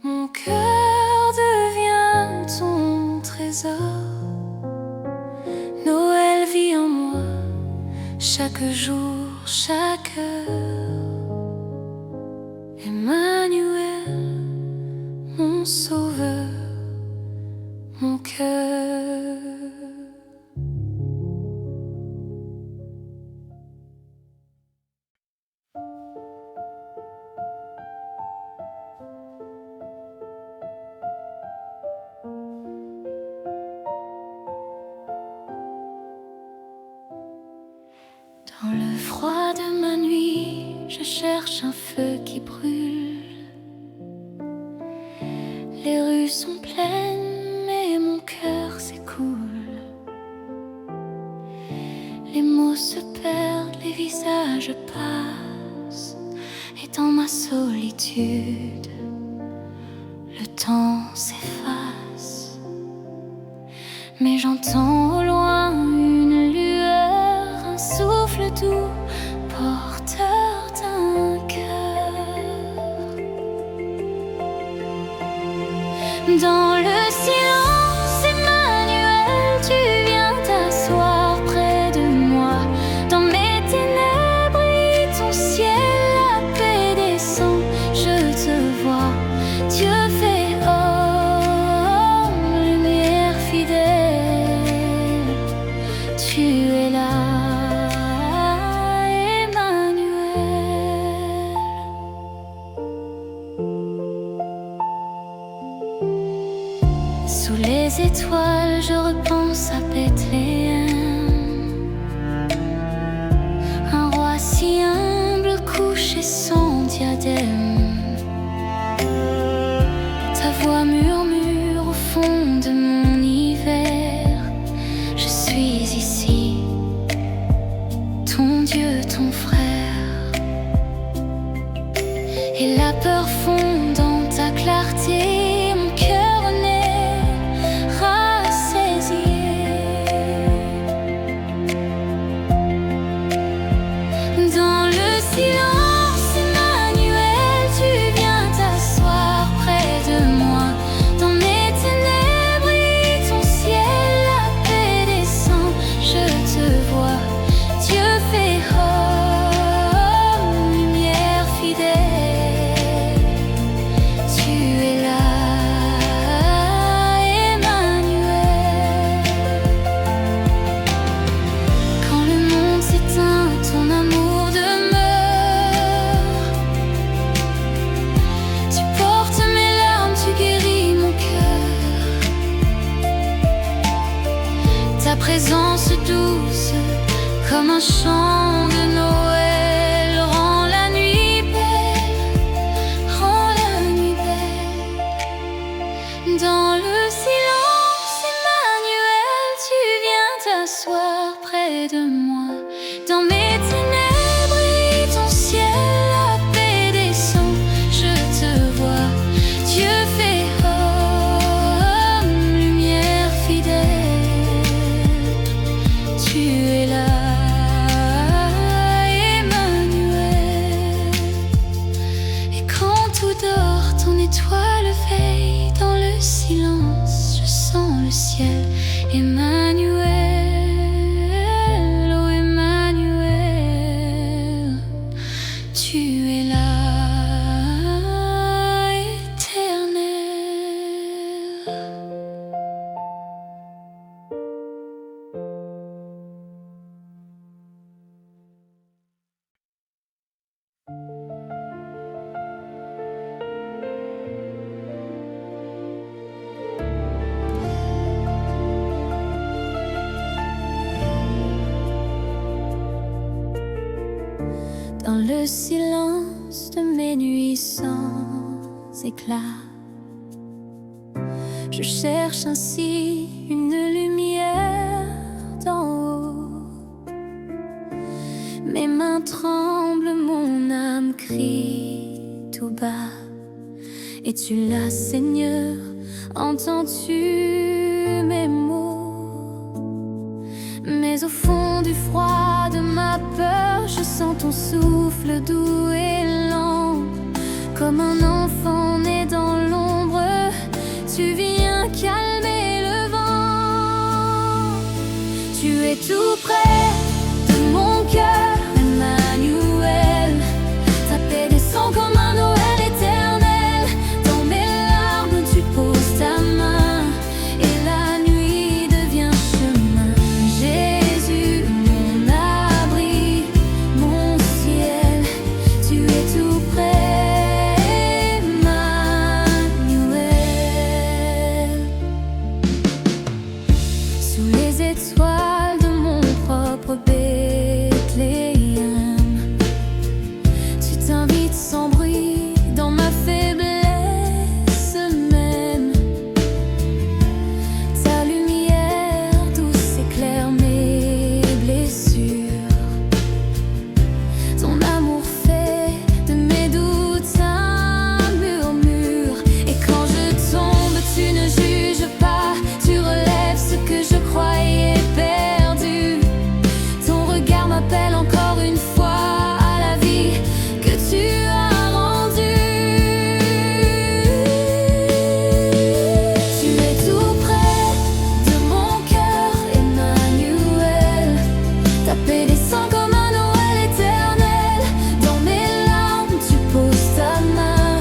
Mon cœur devient ton trésor. Noël vit en moi, chaque jour, chaque heure. Emmanuel, mon sauveur, mon cœur. Dans le froid de ma nuit, je cherche un feu qui brûle. Les rues sont pleines, mais mon cœur s'écoule. Les mots se perdent, les visages passent. Et dans ma solitude, le temps s'efface. Mais j'entends au loin une lueur, un souffle doux, porteur d'un cœur. Dans le silence, Emmanuel, tu viens t'asseoir près de moi. Dans mes ténèbres brille ton ciel, la paix descend, je te vois. Dieu fait homme, lumière fidèle. Tu es là, Emmanuel. Sous les étoiles, je repense à Bethléem. Un roi si humble couché sans diadème. Ta voix murmure au fond de mon hiver. Je suis ici, ton Dieu, ton frère. Et la peur fond dans ta clarté. Mon cœur naît rassasié. Dans le silence, Emmanuel, tu viens t'asseoir près de moi. Dans mes ténèbres brille ton ciel, la paix descend, je te vois. Dieu fait homme, lumière fidèle. Tu es là, Emmanuel. Quand le monde s'éteint, ton amour demeure. Tu portes mes larmes, tu guéris mon cœur. Ta présence douce, comme un chant de Noël, rend la nuit belle, rend la nuit belle. Dans le silence, Emmanuel, tu viens t'asseoir près de moi. Dans mes ténèbres brille ton ciel, la paix descend, je te vois. Dieu fait homme, lumière fidèle. Tu es là, Emmanuel. Et quand tout dort, ton étoile veille. Dans le silence, je sens le ciel, Emmanuel, oh Emmanuel. Tu es là, éternel. dans le silence de mes nuits sans éclat. Je cherche ainsi une lumière d'en haut. Mes mains tremblent, mon âme crie tout bas. Es-tu là, Seigneur? Entends-tu mes mots? Mais au fond du froid de ma peur, je sens ton souffle doux et lent. Comme un enfant né dans l'ombre, tu viens calmer le vent. Tu es tout près de mon cœur, Emmanuel. Ta paix descend comme un Noël éternel. Dans mes larmes, tu poses ta main et la nuit devient chemin. Jésus, mon abri, mon ciel, tu es tout près, Emmanuel. Sous les étoiles de mon propre Bethléem, tu t'invites sans bruit dans ma faiblesse même. Ta lumière douce éclaire mes blessures. Ton amour fait de mes doutes un murmure. Et quand je tombe, tu ne juges pas, tu relèves ce que je croyais perdu. Ton regard m'appelle encore une fois à la vie que tu as rendue. Tu es tout près de mon cœur, Emmanuel. Ta paix descend comme un Noël éternel. Dans mes larmes, tu poses ta main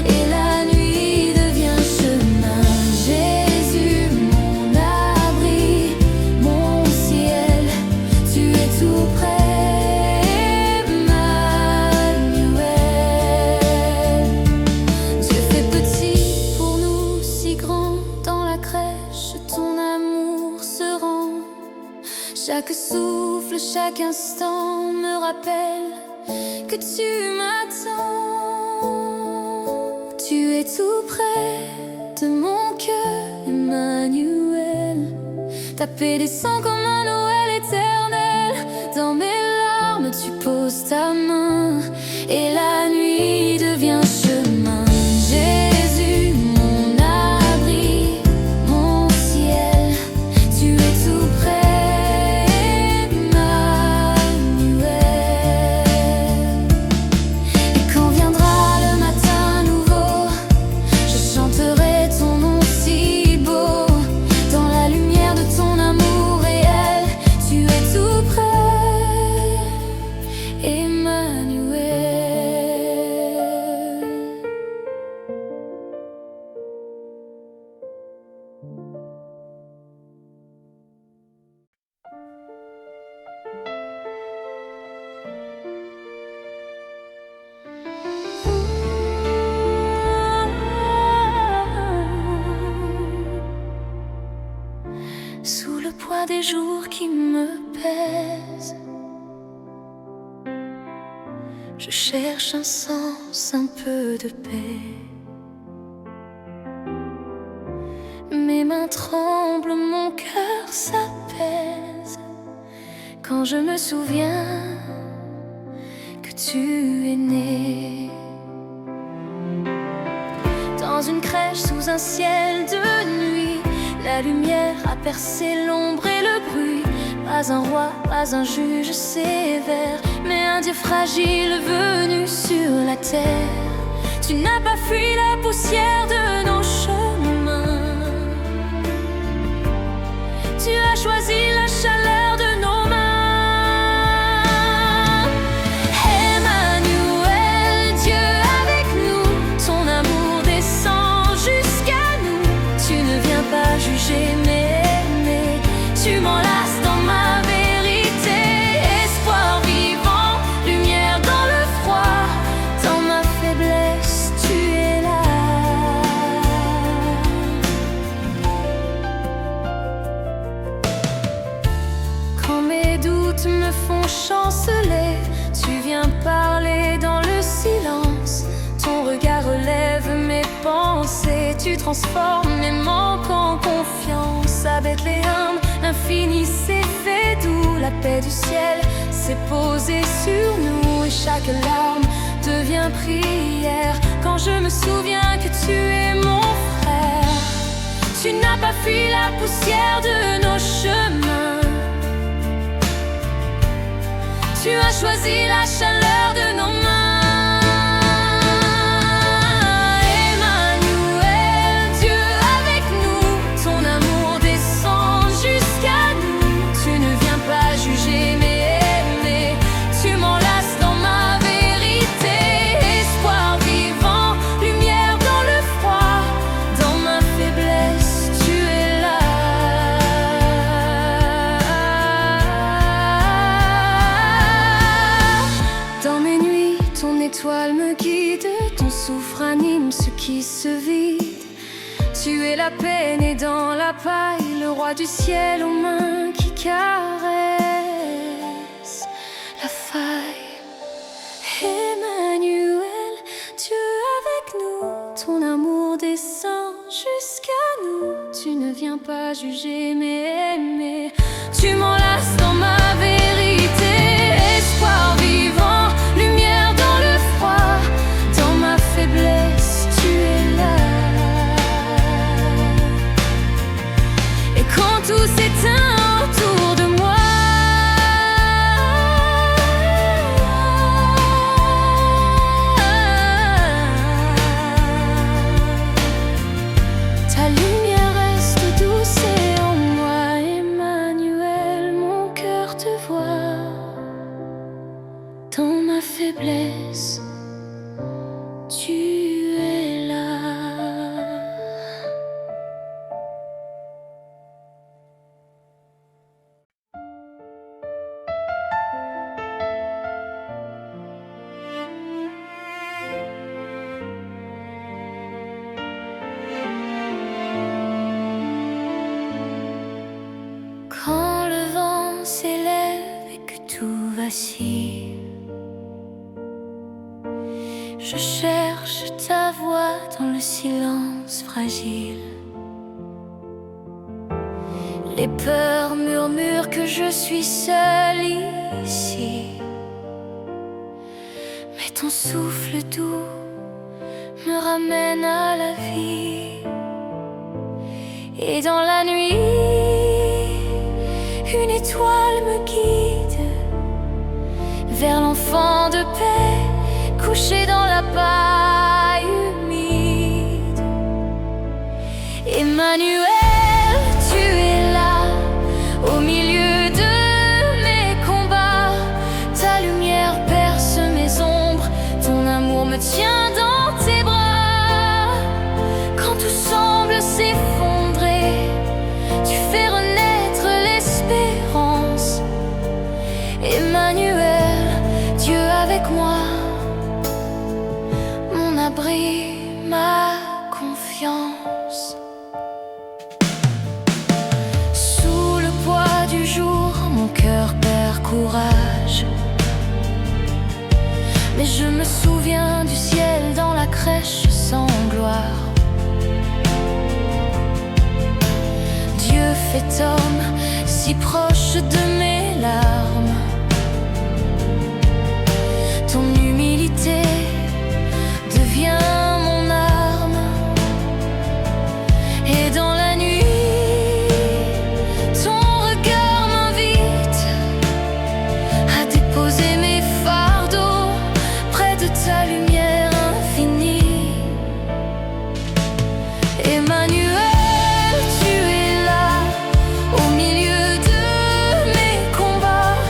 et la nuit devient chemin. Jésus, mon abri, mon ciel, tu es tout près, Emmanuel. Dieu fait petit pour nous, si grand dans la crèche, ton amour se rend. Chaque souffle, chaque instant me rappelle que tu m'attends. Tu es tout près de mon cœur, Emmanuel. Ta paix descend comme un Noël éternel. Dans mes larmes, tu poses ta main et la nuit devient chemin. Jésus, mon abri, mon ciel, tu es tout près, Emmanuel. Et quand viendra le matin nouveau, je chanterai ton nom si beau. Dans la lumière de ton amour réel, tu es tout près, Emmanuel. Sous le poids des jours qui me pèsent, je cherche un sens, un peu de paix. Mes mains tremblent, mon cœur s'apaise quand je me souviens que tu es né. Dans une crèche sous un ciel de nuit, la lumière a percé l'ombre et le bruit. Pas un roi, pas un juge sévère, mais un Dieu fragile venu sur la terre. Tu n'as pas fui la poussière de nos chemins. Tu as choisi la chaleur de nos mains. Emmanuel, Dieu avec nous, ton amour descend jusqu'à nous. Tu ne viens pas juger, mais aimer. Tu m'enlaces dans ma vérité, espoir vivant, lumière dans le froid. Dans ma faiblesse, tu es là. parler dans le silence. Ton regard relève mes pensées. Tu transformes mes manques en confiance. À Bethléem, l'infini s'est fait doux. La paix du ciel s'est posée sur nous. Et chaque larme devient prière quand je me souviens que tu es mon frère. Tu n'as pas fui la poussière de nos chemins. Tu as choisi la chaleur de nos mains. Emmanuel, Dieu avec nous. Ton amour descend jusqu'à nous. Tu ne viens pas juger mais aimer. Tu m'enlaces dans ma vérité. Espoir vivant, lumière dans le froid. Dans ma faiblesse, tu es là. Dans mes nuits, ton étoile me guide. Ton souffle anime ce qui se vide. Tu es la paix née dans la paille, le roi du ciel aux mains qui caressent la faille. Emmanuel, Dieu avec nous. Ton amour descend jusqu'à nous. Tu ne viens pas juger mais aimer. Tu m'enlaces dans ma vérité. Espoir vivant, lumière dans le froid. Dans ma faiblesse, tu es là. Et quand tout s'éteint autour de moi, ta lumière reste douce et en moi. Emmanuel, mon cœur te voit. Dans ma faiblesse, tu es là. Quand le vent s'élève et que tout vacille, je cherche ta voix dans le silence fragile. Les peurs murmurent que je suis seule ici, mais ton souffle doux me ramène à la vie. Et dans la nuit, une étoile me guide vers l'enfant de paix couché dans la paille humide. Emmanuel, tu es là au milieu de mes combats. Ta lumière perce mes ombres, ton amour me tient dans tes bras. Quand tout semble s'effondrer, tu fais renaître l'espérance. Emmanuel, Dieu avec moi, mon abri, ma confiance. Sous le poids du jour, mon cœur perd courage. Mais je me souviens du ciel dans la crèche sans gloire. Dieu fait homme, si proche de mes larmes. Ton humilité devient mon arme. Et dans la nuit, ton regard m'invite à déposer mes fardeaux près de ta lumière infinie. Emmanuel, tu es là au milieu de mes combats.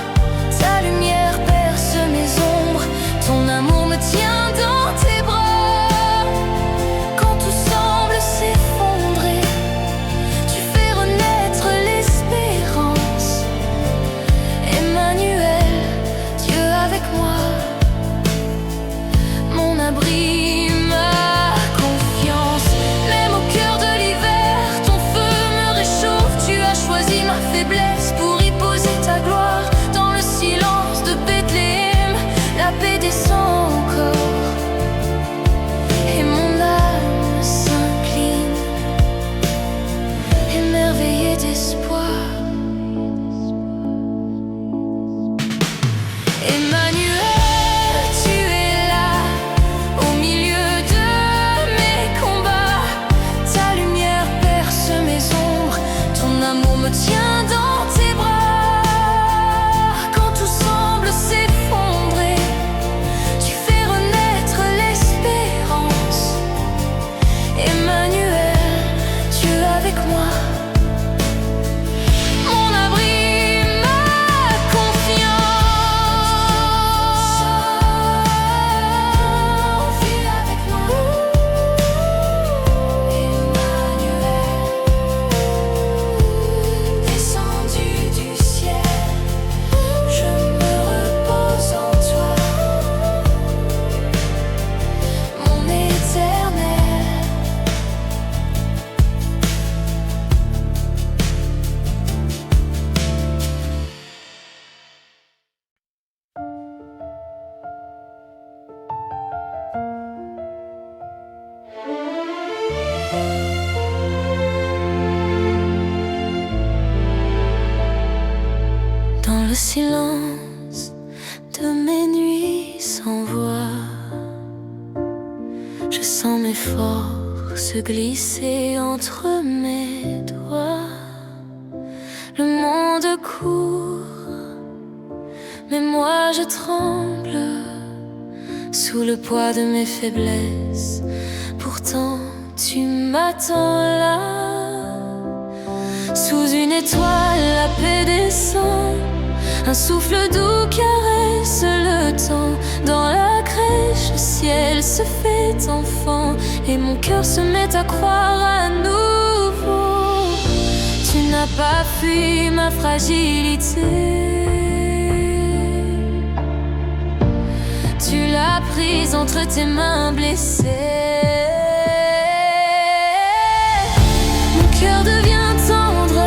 descend encore, et mon âme s'incline, émerveillée d'espoir. Emmanuel, tu es là, au milieu de mes combats. Ta lumière perce mes ombres, ton amour me tient dans tes bras. Quand tout semble s'effondrer, tu fais renaître l'espérance. Emmanuel, tu es avec moi, mon abri, ma confiance. Viens avec moi, Emmanuel, descendu du ciel, je me repose en toi, mon éternel. Dans le silence de mes nuits sans voix, je sens mes forces glisser entre mes doigts. Le monde court, mais moi je tremble sous le poids de mes faiblesses. Pourtant tu m'attends là, sous une étoile la paix descend. Un souffle doux caresse le temps. Dans la crèche, le ciel se fait enfant, et mon cœur se met à croire à nouveau. Tu n'as pas fui ma fragilité, tu l'as prise entre tes mains blessées. Mon cœur devient tendre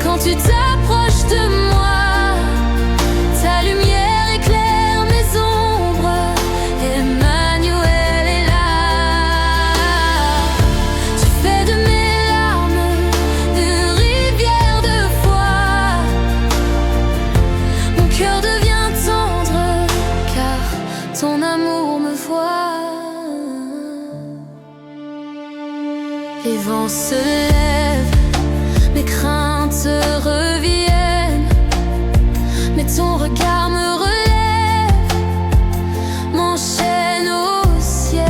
quand tu t'approches de moi. Ta lumière éclaire mes ombres, Emmanuel est là. Tu fais de mes larmes une rivière de foi. Mon cœur devient tendre car ton amour me voit. Les vents se lèvent, mes craintes reviennent, mais ton regard me relève, m'enchaîne au ciel.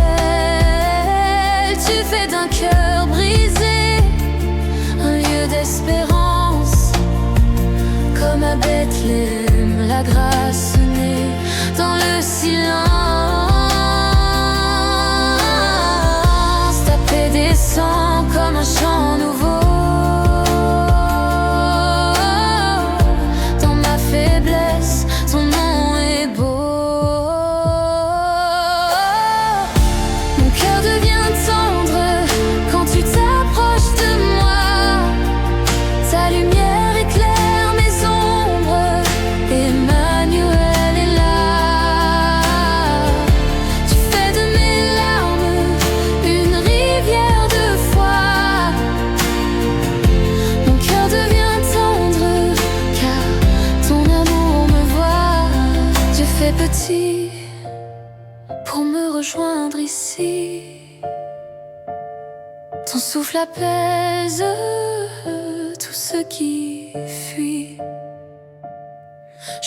Tu fais d'un cœur brisé un lieu d'espérance, comme à Bethléem la grâce née dans le silence. Ta paix descend comme un chant nouveau. Ton nom est beau. Mon cœur devient tendre quand tu t'approches de moi. Ta lumière éclaire mes ombres, Emmanuel est là. Tu fais de mes larmes une rivière de foi. Mon cœur devient tendre car ton amour me voit. Dieu fait petit pour me rejoindre ici. Ton souffle apaise tout ce qui fuit.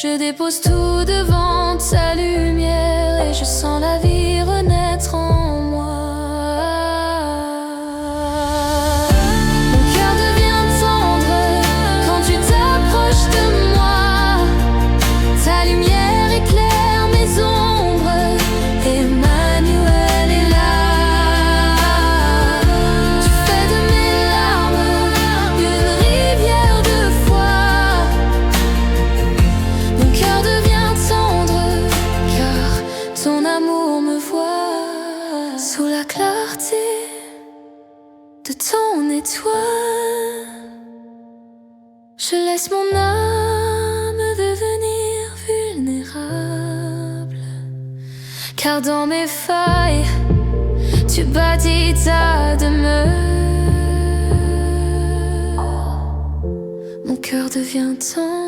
Je dépose tout devant ta lumière et je sens la vie renaître en moi. Mon cœur devient tendre quand tu t'approches de moi. Ta lumière éclaire mes ombres, Emmanuel est là. Tu fais de mes larmes une rivière de foi. Mon cœur devient tendre car ton amour me voit. Sous la clarté de ton étoile, je laisse mon âme devenir vulnérable. Car dans mes failles, tu bâtis ta demeure. Mon cœur devient ton